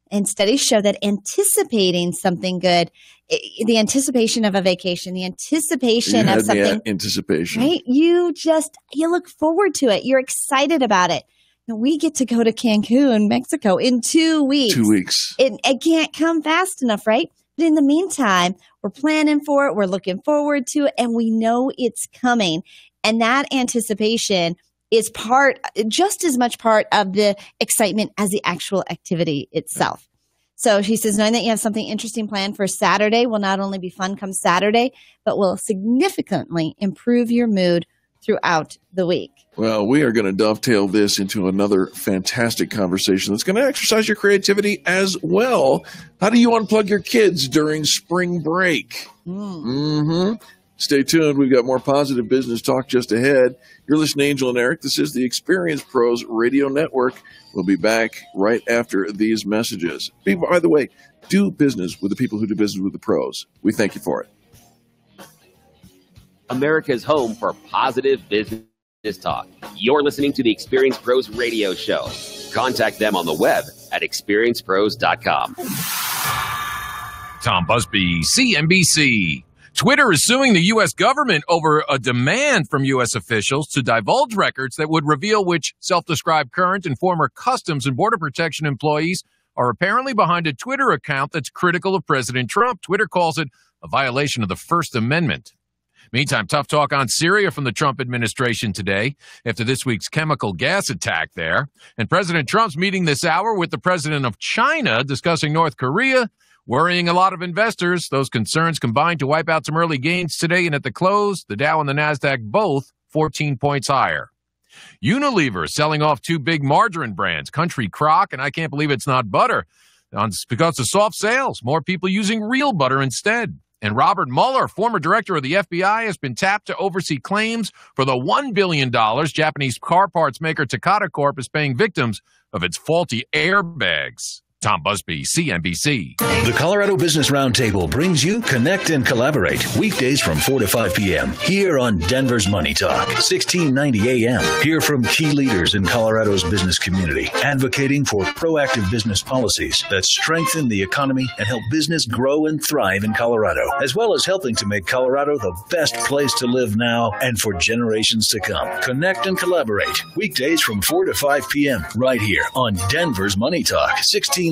And studies show that anticipating something good, the anticipation of a vacation, the anticipation of something. Anticipation. Right? You look forward to it. You're excited about it. We get to go to Cancun, Mexico in 2 weeks. 2 weeks. It can't come fast enough, right? But in the meantime, we're planning for it. We're looking forward to it. And we know it's coming. And that anticipation is just as much part of the excitement as the actual activity itself. So she says, knowing that you have something interesting planned for Saturday will not only be fun come Saturday, but will significantly improve your mood throughout the week. Well, we are going to dovetail this into another fantastic conversation that's going to exercise your creativity as well. How do you unplug your kids during spring break? Stay tuned. We've got more positive business talk just ahead. You're listening to Angel and Eric. This is the Experience Pros Radio Network. We'll be back right after these messages. By the way, do business with the people who do business with the pros. We thank you for it. America's home for positive business talk. You're listening to the Experience Pros Radio Show. Contact them on the web at experiencepros.com. Tom Busby, CNBC. Twitter is suing the U.S. government over a demand from U.S. officials to divulge records that would reveal which self-described current and former Customs and Border Protection employees are apparently behind a Twitter account that's critical of President Trump. Twitter calls it a violation of the First Amendment. Meantime, tough talk on Syria from the Trump administration today after this week's chemical gas attack there. And President Trump's meeting this hour with the president of China discussing North Korea, worrying a lot of investors. Those concerns combined to wipe out some early gains today, and at the close, the Dow and the NASDAQ both 14 points higher. Unilever selling off two big margarine brands, Country Crock, and I can't believe it's not butter, because of soft sales, more people using real butter instead. And Robert Mueller, former director of the FBI, has been tapped to oversee claims for the $1 billion Japanese car parts maker Takata Corp is paying victims of its faulty airbags. Tom Busby, CNBC. The Colorado Business Roundtable brings you Connect and Collaborate weekdays from 4 to 5 p.m. here on Denver's Money Talk, 1690 a.m. Hear from key leaders in Colorado's business community, advocating for proactive business policies that strengthen the economy and help business grow and thrive in Colorado, as well as helping to make Colorado the best place to live now and for generations to come. Connect and Collaborate weekdays from 4 to 5 p.m. right here on Denver's Money Talk, 1690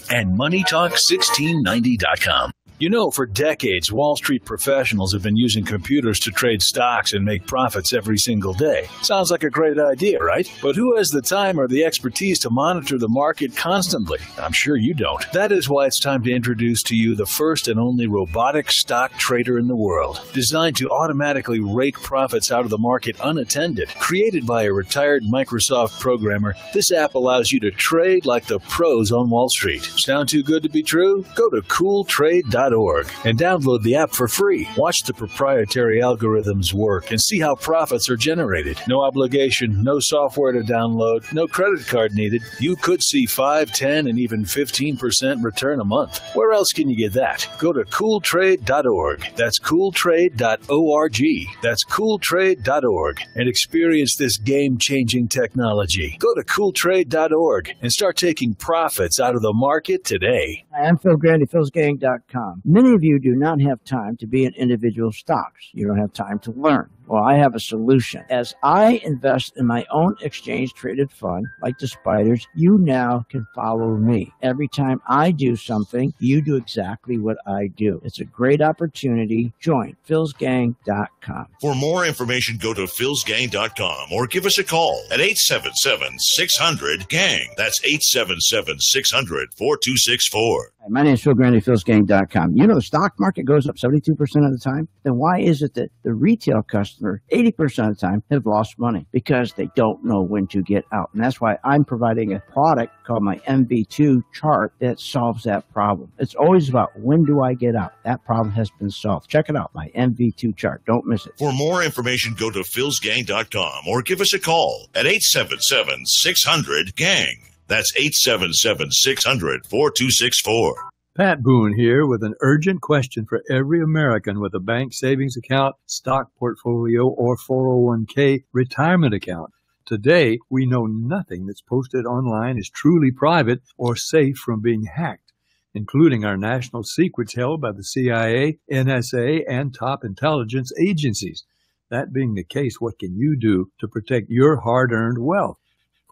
and MoneyTalk1690.com. You know, for decades, Wall Street professionals have been using computers to trade stocks and make profits every single day. Sounds like a great idea, right? But who has the time or the expertise to monitor the market constantly? I'm sure you don't. That is why it's time to introduce to you the first and only robotic stock trader in the world. Designed to automatically rake profits out of the market unattended. Created by a retired Microsoft programmer, this app allows you to trade like the pros on Wall Street. Sound too good to be true? Go to cooltrade.org and download the app for free. Watch the proprietary algorithms work and see how profits are generated. No obligation, no software to download, no credit card needed. You could see 5, 10, and even 15% return a month. Where else can you get that? Go to cooltrade.org. That's cooltrade.org. That's cooltrade.org and experience this game-changing technology. Go to cooltrade.org and start taking profits out of the market today. Hi, I'm Phil Grandy, philsgang.com. Many of you do not have time to be in individual stocks. You don't have time to learn. Well, I have a solution. As I invest in my own exchange-traded fund, like the Spiders, you now can follow me. Every time I do something, you do exactly what I do. It's a great opportunity. Join philsgang.com. For more information, go to philsgang.com or give us a call at 877-600-GANG. That's 877-600-4264. My name is Phil Grandy, philsgang.com. You know the stock market goes up 72% of the time? Then why is it that the retail customer, 80% of the time, have lost money? Because they don't know when to get out. And that's why I'm providing a product called my MV2 chart that solves that problem. It's always about when do I get out? That problem has been solved. Check it out, my MV2 chart. Don't miss it. For more information, go to philsgang.com or give us a call at 877-600-GANG. That's 877-600-4264. Pat Boone here with an urgent question for every American with a bank savings account, stock portfolio, or 401k retirement account. Today, we know nothing that's posted online is truly private or safe from being hacked, including our national secrets held by the CIA, NSA, and top intelligence agencies. That being the case, what can you do to protect your hard-earned wealth?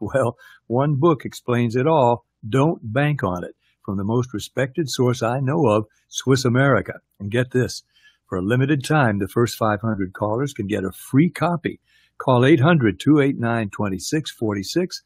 Well, one book explains it all. Don't bank on it. From the most respected source I know of, Swiss America. And get this, for a limited time, the first 500 callers can get a free copy. Call 800-289-2646,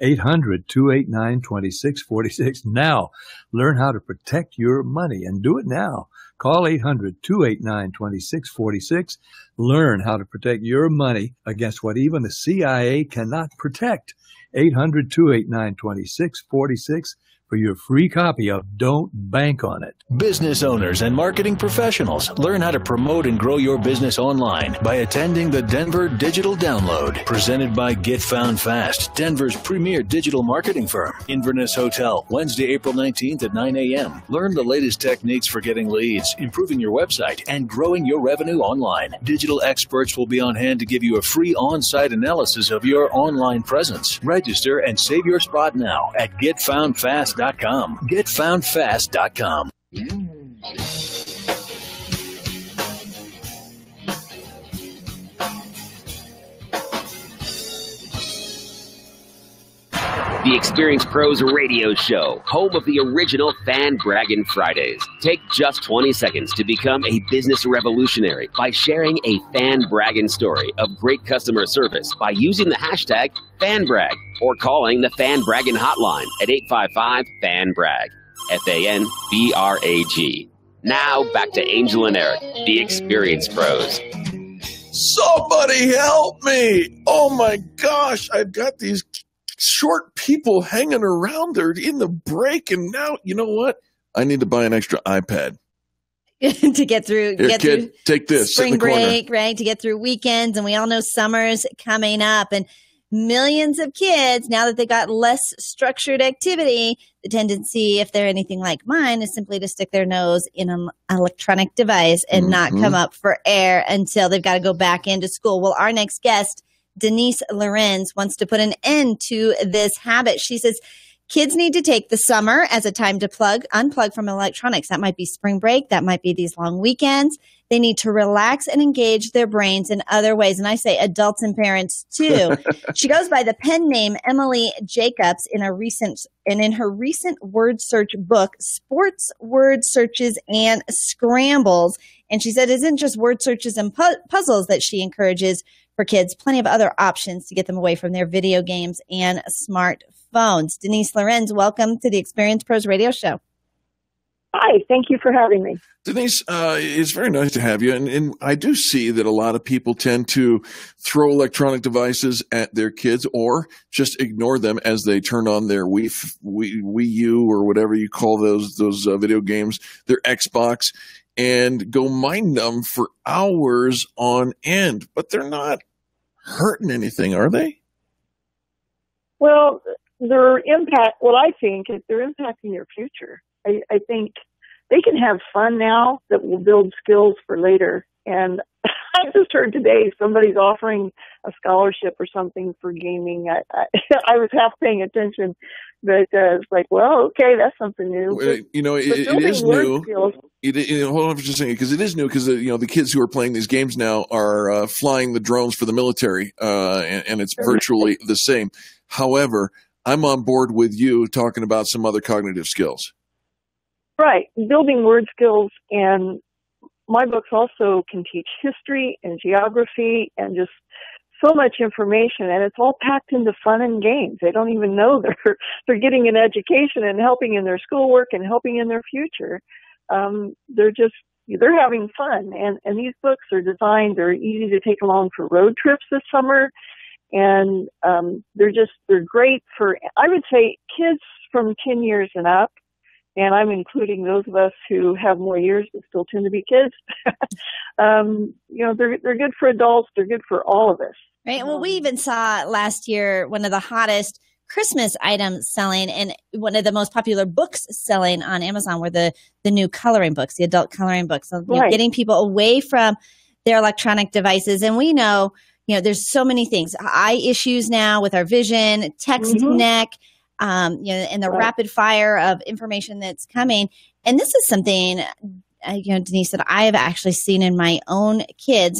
800-289-2646 now. Learn how to protect your money and do it now. Call 800-289-2646. Learn how to protect your money against what even the CIA cannot protect. 800-289-2646 for your free copy of Don't Bank on It. Business owners and marketing professionals, learn how to promote and grow your business online by attending the Denver Digital Download, presented by Get Found Fast, Denver's premier digital marketing firm. Inverness Hotel, Wednesday, April 19th at 9 a.m. Learn the latest techniques for getting leads, improving your website, and growing your revenue online. Digital experts will be on hand to give you a free on-site analysis of your online presence. Register and save your spot now at GetFoundFast.com. GetFoundFast.com. The Experience Pros Radio Show, home of the original Fan Braggin' Fridays. Take just 20 seconds to become a business revolutionary by sharing a Fan Braggin' story of great customer service by using the hashtag FanBrag or calling the Fan Braggin' hotline at 855-FAN-BRAG, FANBRAG. Now back to Angel and Eric, the Experience Pros. Somebody help me! Oh my gosh, I've got these short people hanging around there in the break, and now, you know what? I need to buy an extra iPad. to get through. Here, kid, take this. Spring break, right? To get through weekends, and we all know summer's coming up, and millions of kids, now that they got less structured activity, the tendency, if they're anything like mine, is simply to stick their nose in an electronic device and not come up for air until they've got to go back into school. Well, our next guest, Denise Lorenz, wants to put an end to this habit. She says kids need to take the summer as a time to unplug from electronics. That might be spring break. That might be these long weekends. They need to relax and engage their brains in other ways. And I say adults and parents too. She goes by the pen name Emily Jacobs in her recent word search book, Sports Word Searches and Scrambles. And she said it isn't just word searches and puzzles that she encourages for kids, plenty of other options to get them away from their video games and smartphones. Denise Lorenz, welcome to the Experience Pros Radio Show. Hi, thank you for having me. Denise, it's very nice to have you. And I do see that a lot of people tend to throw electronic devices at their kids or just ignore them as they turn on their Wii U or whatever you call those video games, their Xbox, and go mind them for hours on end. But they're not hurting anything, are they? Well, I think is they're impacting your future. I think they can have fun now that will build skills for later. And I just heard today somebody's offering a scholarship or something for gaming. I was half paying attention, but it's like, well, okay, that's something new. It is new. Hold on for just a second, because it is new. Because the kids who are playing these games now are flying the drones for the military, and it's virtually the same. However, I'm on board with you talking about some other cognitive skills. Right, building word skills, and my books also can teach history and geography and just so much information, and it's all packed into fun and games. They don't even know they're getting an education and helping in their schoolwork and helping in their future. They're having fun, and these books are they're easy to take along for road trips this summer, and they're great for, I would say, kids from 10 years and up. And I'm including those of us who have more years but still tend to be kids. They're good for adults. They're good for all of us. Right. Well, we even saw last year one of the hottest Christmas items selling, and one of the most popular books selling on Amazon were the new coloring books, the adult coloring books. So, getting people away from their electronic devices. And we know, there's so many things. Eye issues now with our vision, text neck. And the rapid fire of information that's coming. And this is something, Denise, that I have actually seen in my own kids.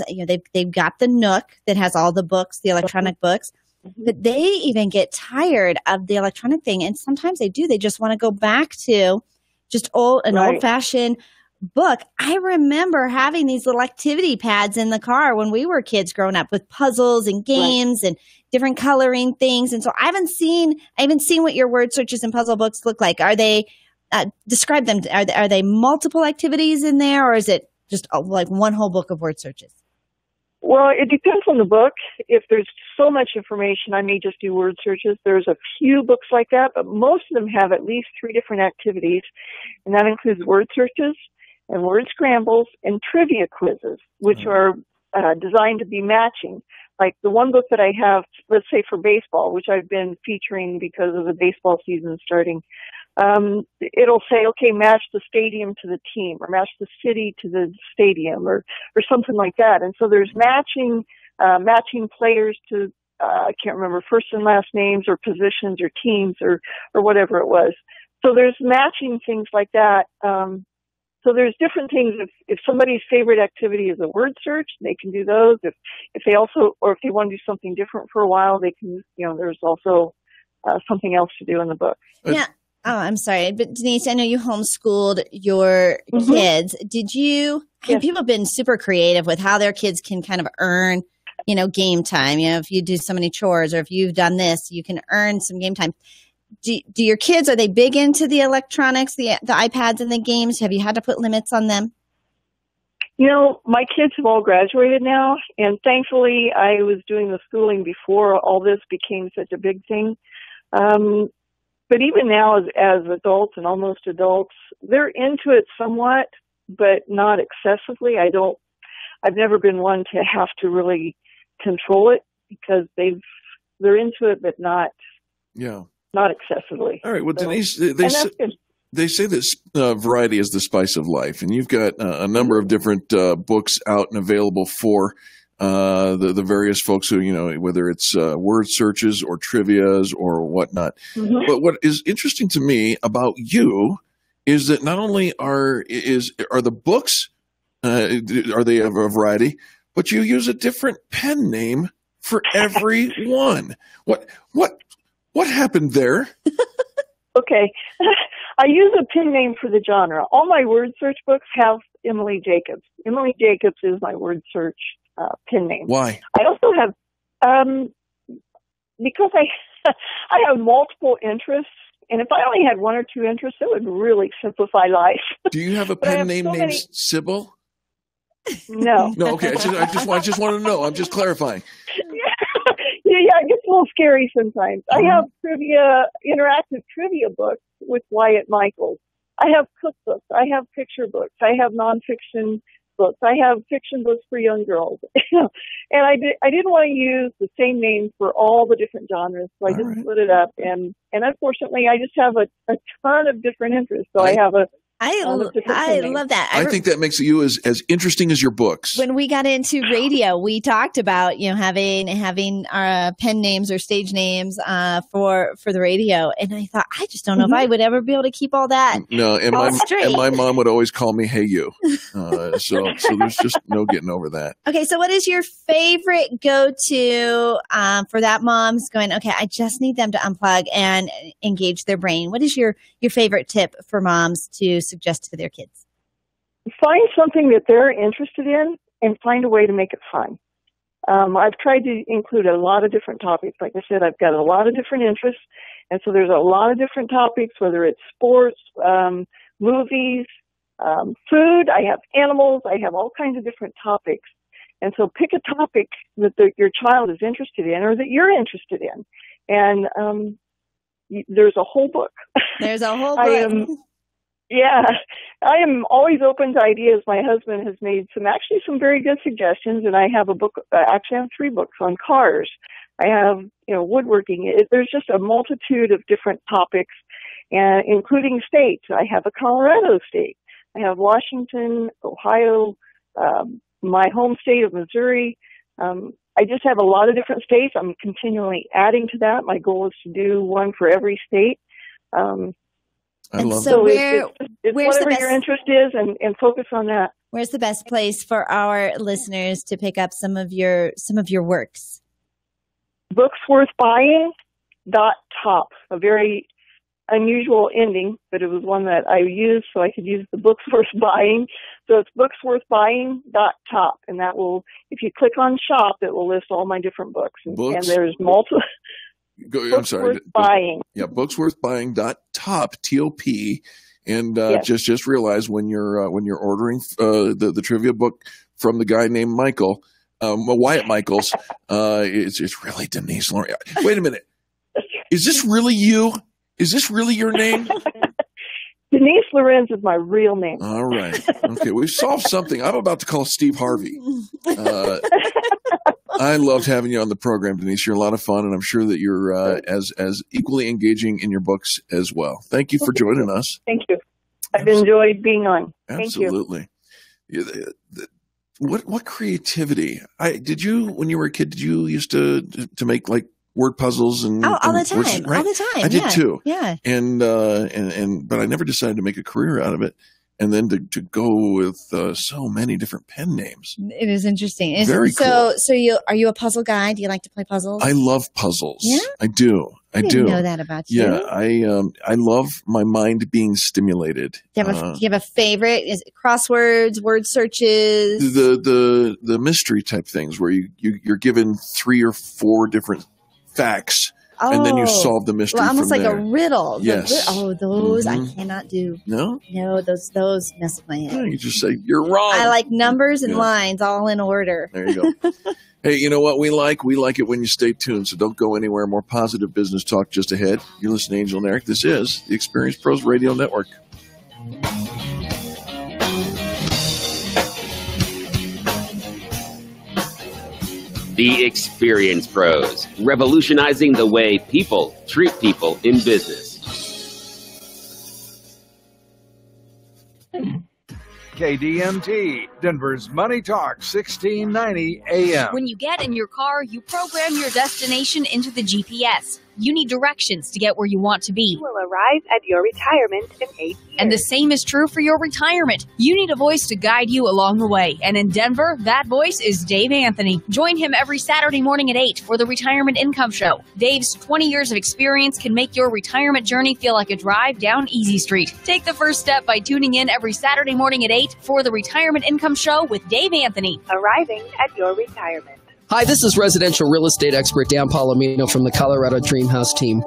They've got the Nook that has all the books, the electronic books, but they even get tired of the electronic thing. And sometimes they do. They just want to go back to just old-fashioned book. I remember having these little activity pads in the car when we were kids growing up with puzzles and games and different coloring things. And so I haven't seen what your word searches and puzzle books look like. Are they, describe them. Are they multiple activities in there, or is it just like one whole book of word searches? Well, it depends on the book. If there's so much information, I may just do word searches. There's a few books like that, but most of them have at least 3 different activities, and that includes word searches and word scrambles and trivia quizzes, which are designed to be matching. Like the one book that I have, let's say for baseball, which I've been featuring because of the baseball season starting, it'll say, okay, match the stadium to the team, or match the city to the stadium, or something like that. And so there's matching players to, I can't remember, first and last names or positions or teams or whatever it was. So there's matching things like that. So there's different things. If somebody's favorite activity is a word search, they can do those. If they want to do something different for a while, they can, there's also something else to do in the book. Yeah. Oh, I'm sorry. But Denise, I know you homeschooled your kids. Did you, people have been super creative with how their kids can kind of earn, game time. If you do so many chores or if you've done this, you can earn some game time. Do your kids, are they big into the electronics, the iPads and the games? Have you had to put limits on them? My kids have all graduated now, and thankfully I was doing the schooling before all this became such a big thing. But even now as adults and almost adults, they're into it somewhat, but not excessively. I've never been one to have to really control it because they're into it, but not excessively. All right. Well, so, Denise, they say that variety is the spice of life, and you've got a number of different books out and available for the various folks who, whether it's word searches or trivias or whatnot. Mm-hmm. But what is interesting to me about you is that not only are the books, are they of a variety, but you use a different pen name for every one. What happened there? Okay. I use a pen name for the genre. All my word search books have Emily Jacobs. Emily Jacobs is my word search pen name. Why? I also have, because I have multiple interests, and if I only had one or two interests, it would really simplify life. Do you have a pen name named Sybil? No. No, okay. I just want to know. I'm just clarifying. Yeah, it gets a little scary sometimes. I have interactive trivia books with Wyatt Michaels. I have cookbooks. I have picture books. I have nonfiction books. I have fiction books for young girls. And I didn't want to use the same name for all the different genres, so I just split it up. And unfortunately, I just have a ton of different interests. So I have I love that. I think that makes you as interesting as your books. When we got into radio, we talked about having our pen names or stage names for the radio, and I thought I just don't know if I would ever be able to keep all that. No, and my mom would always call me "Hey you," so there's just no getting over that. Okay, so what is your favorite go-to for that mom's going? Okay, I just need them to unplug and engage their brain. What is your favorite tip for moms to suggest to their kids? Find something that they're interested in and find a way to make it fun. I've tried to include a lot of different topics. Like I said, I've got a lot of different interests, and so there's a lot of different topics, whether it's sports, movies, food. I have animals. I have all kinds of different topics. And so pick a topic that your child is interested in or that you're interested in. And there's a whole book. There's a whole book. I am always open to ideas. My husband has made some very good suggestions, and I have a book. Actually, I have 3 books on cars. I have, woodworking. There's just a multitude of different topics, and including states. I have a Colorado state. I have Washington, Ohio, my home state of Missouri. I just have a lot of different states. I'm continually adding to that. My goal is to do one for every state. I love so that. It's whatever your interest is, and focus on that. Where's the best place for our listeners to pick up some of your works? Booksworthbuying.top. A very unusual ending, but it was one that I used so I could use the books worth buying. So it's booksworthbuying.top, and that will, if you click on shop, it will list all my different books. And there's multiple. I'm sorry. Buying. Yeah, booksworthbuying.top, T-O-P. And just realize when you're ordering the trivia book from the guy named Michael, Wyatt Michaels, it's really Denise Lorenz. Wait a minute. Is this really you? Is this really your name? Denise Lorenz is my real name. All right. Okay, we've solved something. I'm about to call Steve Harvey. I loved having you on the program, Denise. You're a lot of fun, and I'm sure that you're as equally engaging in your books as well. Thank you for joining us. Thank you. I've enjoyed being on. Absolutely. Thank you. What creativity? Did you, when you were a kid, did you used to make like word puzzles and all the time, words, right? all the time. I did too. Yeah. And but I never decided to make a career out of it. And then to go with so many different pen names. It is interesting. Very cool. So are you a puzzle guy? Do you like to play puzzles? I love puzzles. Yeah? I do. I didn't do know that about you. Yeah, I love my mind being stimulated. Do you have a favorite? Is it crosswords, word searches? The mystery type things where you're given 3 or 4 different facts. And then you solve the mystery. Well, almost from like there. a riddle. Yes. Those I cannot do. No? No, those mess with my head. No, you just say, you're wrong. I like numbers and lines all in order. There you go. Hey, you know what we like? We like it when you stay tuned, so don't go anywhere. More positive business talk just ahead. You're listening to Angel and Eric. This is the Experience Pros Radio Network. The Experience Pros, revolutionizing the way people treat people in business. KDMT, Denver's Money Talk, 1690 AM. When you get in your car, you program your destination into the GPS. You need directions to get where you want to be. You will arrive at your retirement in 8 years. And the same is true for your retirement. You need a voice to guide you along the way. And in Denver, that voice is Dave Anthony. Join him every Saturday morning at 8 for the Retirement Income Show. Dave's 20 years of experience can make your retirement journey feel like a drive down Easy Street. Take the first step by tuning in every Saturday morning at 8 for the Retirement Income Show with Dave Anthony. Arriving at your retirement. Hi, this is residential real estate expert Dan Palomino from the Colorado Dream House team.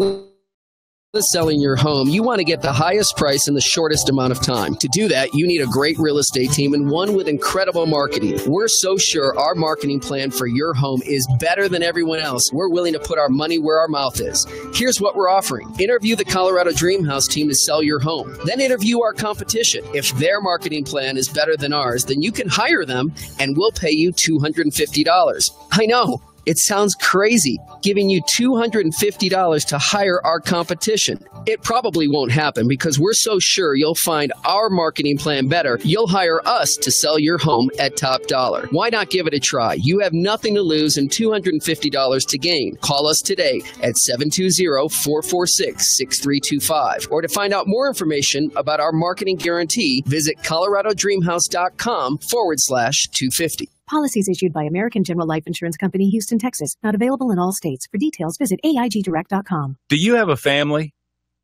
Selling your home, you want to get the highest price in the shortest amount of time. To do that, you need a great real estate team and one with incredible marketing. We're so sure our marketing plan for your home is better than everyone else. We're willing to put our money where our mouth is. Here's what we're offering. Interview the Colorado Dream House team to sell your home. Then interview our competition. If their marketing plan is better than ours, then you can hire them and we'll pay you $250. I know. It sounds crazy, giving you $250 to hire our competition. It probably won't happen because we're so sure you'll find our marketing plan better, you'll hire us to sell your home at top dollar. Why not give it a try? You have nothing to lose and $250 to gain. Call us today at 720-446-6325. Or to find out more information about our marketing guarantee, visit coloradodreamhouse.com/250. Policies issued by American General Life Insurance Company, Houston, Texas. Not available in all states. For details, visit AIGdirect.com. Do you have a family?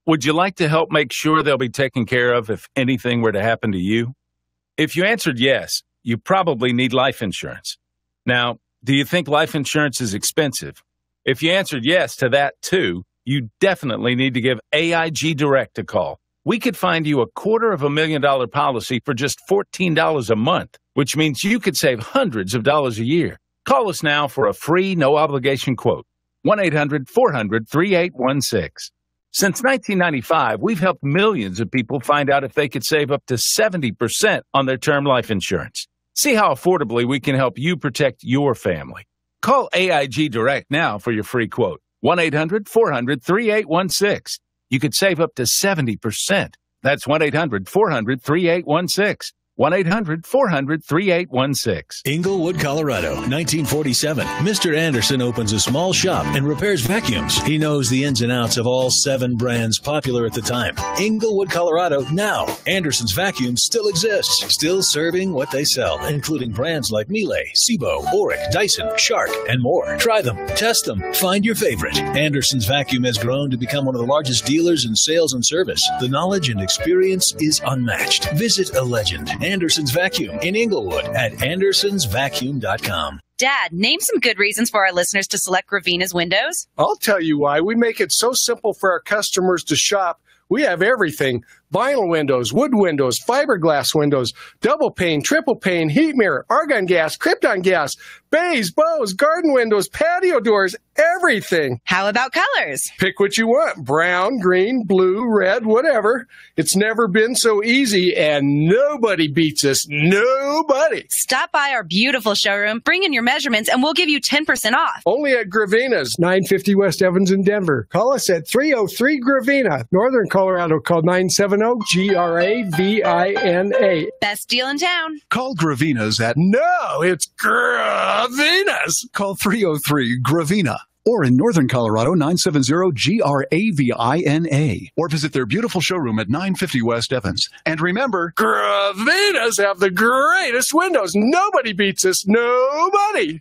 Would you like to help make sure they'll be taken care of if anything were to happen to you? If you answered yes, you probably need life insurance. Now, do you think life insurance is expensive? If you answered yes to that too, you definitely need to give AIG Direct a call. We could find you a $250,000 policy for just $14 a month, which means you could save hundreds of dollars a year. Call us now for a free, no-obligation quote. 1-800-400-3816. Since 1995, we've helped millions of people find out if they could save up to 70% on their term life insurance. See how affordably we can help you protect your family. Call AIG Direct now for your free quote. 1-800-400-3816. You could save up to 70%. That's 1-800-400-3816. 1-800-400-3816. Inglewood, Colorado, 1947. Mr. Anderson opens a small shop and repairs vacuums. He knows the ins and outs of all 7 brands popular at the time. Inglewood, Colorado, now. Anderson's Vacuums still exists, still serving what they sell, including brands like Miele, Sebo, Auric, Dyson, Shark, and more. Try them, test them, find your favorite. Anderson's Vacuum has grown to become one of the largest dealers in sales and service. The knowledge and experience is unmatched. Visit a legend. Anderson's Vacuum in Inglewood at andersonsvacuum.com. Dad, name some good reasons for our listeners to select Gravina's windows. I'll tell you why. We make it so simple for our customers to shop. We have everything. Vinyl windows, wood windows, fiberglass windows, double pane, triple pane, heat mirror, argon gas, krypton gas, bays, bows, garden windows, patio doors, everything. How about colors? Pick what you want. Brown, green, blue, red, whatever. It's never been so easy, and nobody beats us. Nobody. Stop by our beautiful showroom, bring in your measurements, and we'll give you 10% off. Only at Gravina's, 950 West Evans in Denver. Call us at 303-GRAVINA. Northern Colorado, call 970-GRAVINA. Best deal in town. Call Gravina's at... No, it's Gravina's. Call 303-GRAVINA. Or in Northern Colorado, 970-GRAVINA. Or visit their beautiful showroom at 950 West Evans. And remember, Gravina's have the greatest windows. Nobody beats us. Nobody.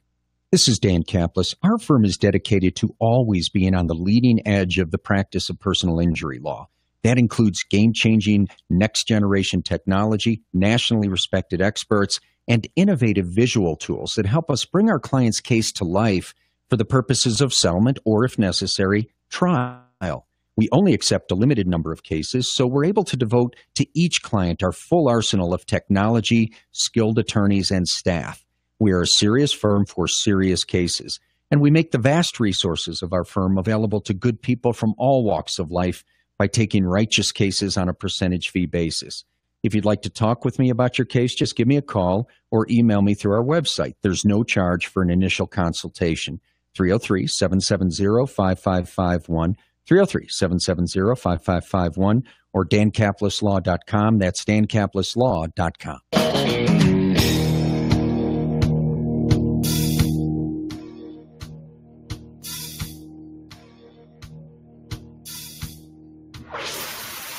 This is Dan Kaplis. Our firm is dedicated to always being on the leading edge of the practice of personal injury law. That includes game-changing, next-generation technology, nationally respected experts, and innovative visual tools that help us bring our client's case to life for the purposes of settlement or, if necessary, trial. We only accept a limited number of cases, so we're able to devote to each client our full arsenal of technology, skilled attorneys, and staff. We are a serious firm for serious cases, and we make the vast resources of our firm available to good people from all walks of life by taking righteous cases on a percentage fee basis. If you'd like to talk with me about your case, just give me a call or email me through our website. There's no charge for an initial consultation. 303-770-5551, 303-770-5551, or dankapleslaw.com. That's dankapleslaw.com.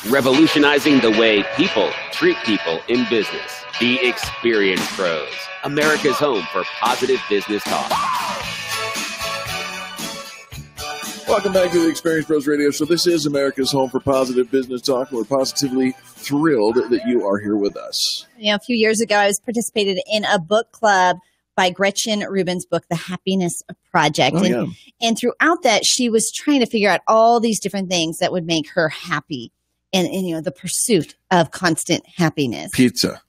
Revolutionizing the way people treat people in business. The Experience Pros, America's home for positive business talk. Welcome back to the Experience Pros Radio Show. This is America's home for positive business talk. We're positively thrilled that you are here with us. You know, a few years ago, I was participated in a book club by Gretchen Rubin's book, The Happiness Project. And throughout that, she was trying to figure out all these different things that would make her happy. And you know, the pursuit of constant happiness. Pizza,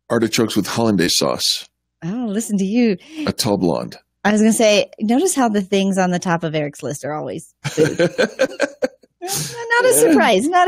artichokes with hollandaise sauce. Oh, listen to you. A tall blonde. I was going to say, notice how the things on the top of Eric's list are always food. Not a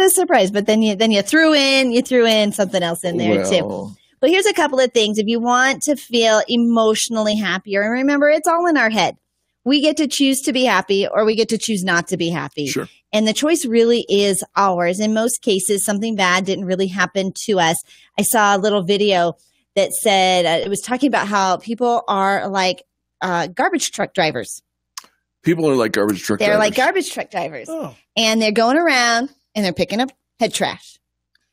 surprise. But then you threw in something else in there too. But here's a couple of things. If you want to feel emotionally happier, and remember, it's all in our head. We get to choose to be happy or we get to choose not to be happy. Sure. And the choice really is ours. In most cases, something bad didn't really happen to us. I saw a little video that said, it was talking about how people are like garbage truck drivers. People are like garbage truck drivers. They're like garbage truck drivers. Oh. And they're going around and they're picking up head trash.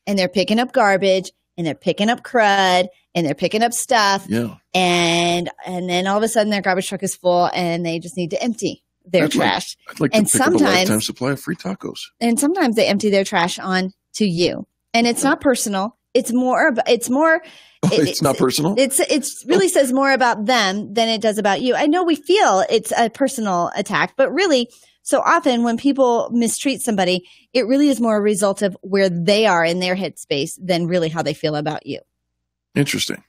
And they're picking up garbage. And they're picking up crud. And they're picking up stuff. Yeah. And then all of a sudden their garbage truck is full and they just need to empty their trash. I'd like to pick up a lifetime supply of free tacos. And sometimes they empty their trash on to you. And it's not personal. It's not personal. It's really says more about them than it does about you. I know we feel it's a personal attack, but really so often when people mistreat somebody, it really is more a result of where they are in their headspace than really how they feel about you. Interesting.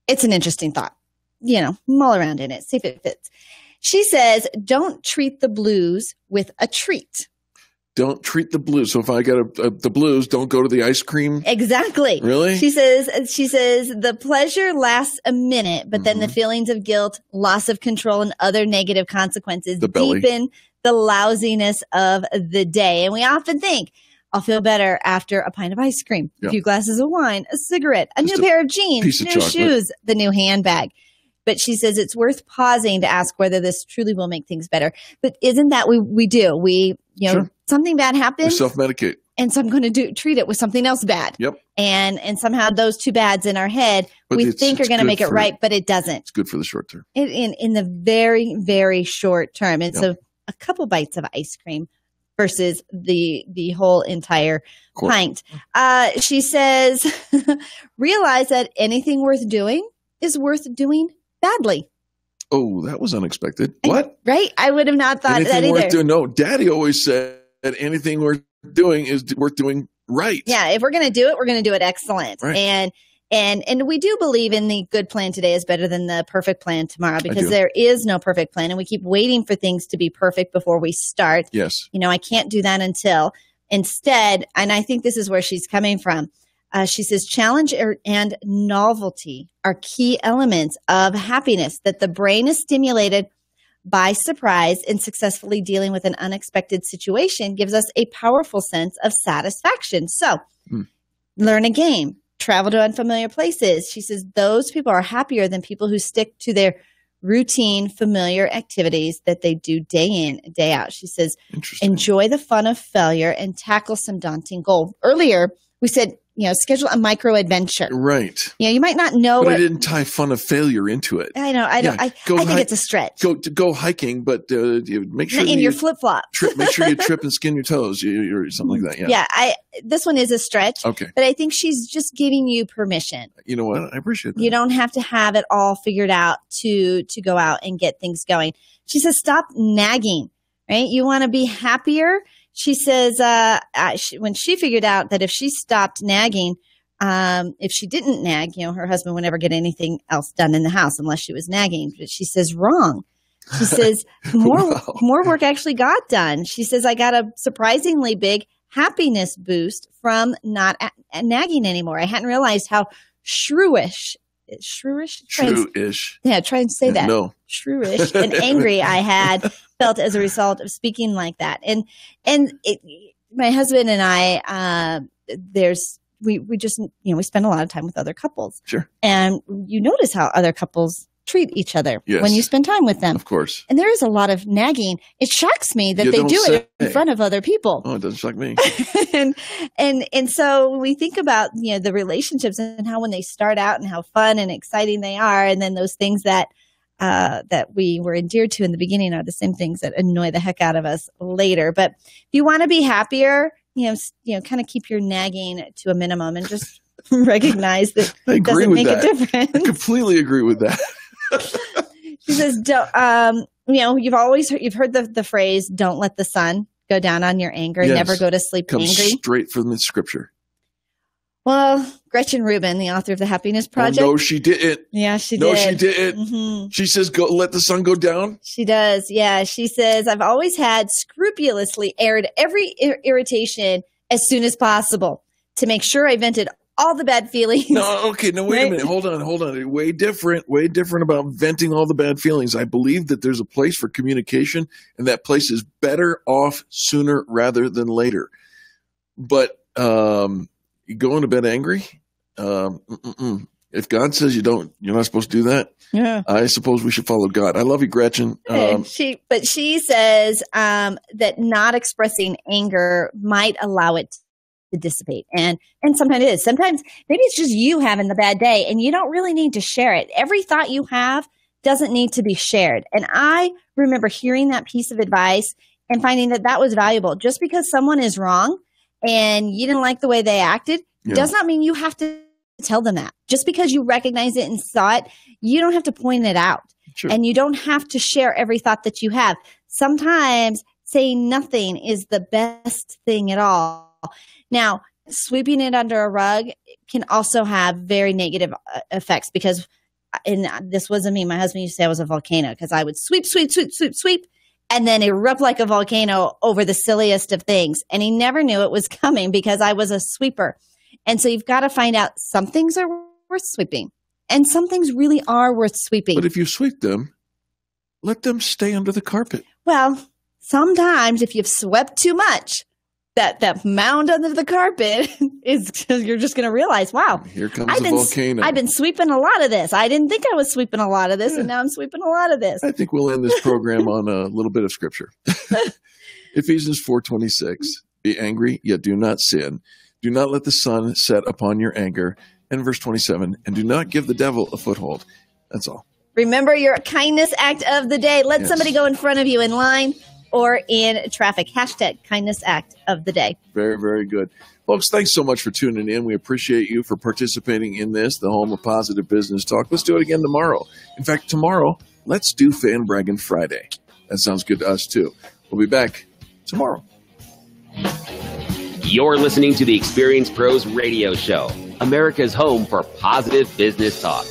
It's an interesting thought. You know, mull around in it, see if it fits. She says, don't treat the blues with a treat. Don't treat the blues. So if I get the blues, don't go to the ice cream. Exactly. Really? She says the pleasure lasts a minute, but then the feelings of guilt, loss of control, and other negative consequences deepen the lousiness of the day. And we often think, I'll feel better after a pint of ice cream, a few glasses of wine, a cigarette, a new pair of jeans, new shoes, the new handbag. But she says it's worth pausing to ask whether this truly will make things better. But isn't that we do? We, you know, something bad happens. We self-medicate. And so I'm going to treat it with something else bad. Yep. And somehow those two bads in our head, we think are going to make it right, but it doesn't. It's good for the short term. In the very, very short term. And so a couple bites of ice cream versus the whole entire pint. She says, realize that anything worth doing is worth doing badly. Oh, that was unexpected. What? Right? I would have not thought that either. Worth doing? No, Daddy always said that anything worth doing is worth doing right. Yeah, if we're going to do it, we're going to do it excellent. Right. And we do believe in the good plan today is better than the perfect plan tomorrow because there is no perfect plan. And we keep waiting for things to be perfect before we start. Yes. You know, I can't do that until. Instead, and I think this is where she's coming from, she says challenge and novelty are key elements of happiness, that the brain is stimulated by surprise and successfully dealing with an unexpected situation gives us a powerful sense of satisfaction. So learn a game, travel to unfamiliar places. She says those people are happier than people who stick to their routine, familiar activities that they do day in, day out. She says, enjoy the fun of failure and tackle some daunting goal. Earlier, we said, schedule a micro adventure. Right. You might not know. But I didn't tie fun of failure into it. I know. I think it's a stretch. Go hiking, but make sure in your flip flop. Make sure you trip and skin your toes, or something like that. Yeah. This one is a stretch. Okay. But I think she's just giving you permission. You know what? I appreciate that. You don't have to have it all figured out to go out and get things going. She says, stop nagging. Right? You want to be happier. She says when she figured out that if she stopped nagging, if she didn't nag, her husband would never get anything else done in the house unless she was nagging. But she says, wrong. She says, more work actually got done. She says, I got a surprisingly big happiness boost from not nagging anymore. I hadn't realized how shrewish. Yeah, try and say that. No. Shrewish and angry I had felt as a result of speaking like that. And my husband and I, we just, we spend a lot of time with other couples. Sure. And you notice how other couples treat each other when you spend time with them. Of course. And there is a lot of nagging. It shocks me that they do it in front of other people. Oh, it doesn't shock me. and so when we think about, the relationships and how when they start out and how fun and exciting they are, and then those things that we were endeared to in the beginning are the same things that annoy the heck out of us later. But if you want to be happier, kind of keep your nagging to a minimum and just recognize that it doesn't make a difference. I completely agree with that. She says, you've heard the phrase, don't let the sun go down on your anger. Yes. Never go to sleep angry. Straight from the scripture. Well, Gretchen Rubin, the author of the Happiness Project. Oh, no, she didn't. Yeah, she did. No, she didn't. Mm-hmm. She says, go let the sun go down. She does. Yeah. She says, I've always had scrupulously aired every irritation as soon as possible to make sure I vented all the bad feelings. No, okay. No, wait a minute. Hold on. Way different about venting all the bad feelings. I believe that there's a place for communication, and that place is better off sooner rather than later. But going to bed angry, if God says you're not supposed to do that. Yeah. I suppose we should follow God. I love you, Gretchen. She says that not expressing anger might allow it to dissipate. And sometimes it is. Sometimes maybe it's just you having the bad day and you don't really need to share it. Every thought you have doesn't need to be shared. And I remember hearing that piece of advice and finding that was valuable. Just because someone is wrong and you didn't like the way they acted does not mean you have to tell them that. Just because you recognize it and saw it, you don't have to point it out. Sure. And you don't have to share every thought that you have. Sometimes saying nothing is the best thing at all. Now, sweeping it under a rug can also have very negative effects because, and this wasn't me, my husband used to say I was a volcano because I would sweep, and then erupt like a volcano over the silliest of things. And he never knew it was coming because I was a sweeper. And so you've got to find out some things are worth sweeping and some things really are worth sweeping. But if you sweep them, let them stay under the carpet. Well, sometimes if you've swept too much, that mound under the carpet is you're just going to realize, wow, here comes the volcano. I've been sweeping a lot of this. I didn't think I was sweeping a lot of this, and now I'm sweeping a lot of this. I think we'll end this program on a little bit of scripture. Ephesians 4:26. Be angry, yet do not sin. Do not let the sun set upon your anger. And verse 27, and do not give the devil a foothold. That's all. Remember your kindness act of the day. Let somebody go in front of you in line or in traffic. # kindness act of the day. Very, very good. Folks, thanks so much for tuning in. We appreciate you for participating in this, the home of positive business talk. Let's do it again tomorrow. In fact, tomorrow, let's do Fan Bragging Friday. That sounds good to us, too. We'll be back tomorrow. You're listening to the Experience Pros Radio Show, America's home for positive business talk.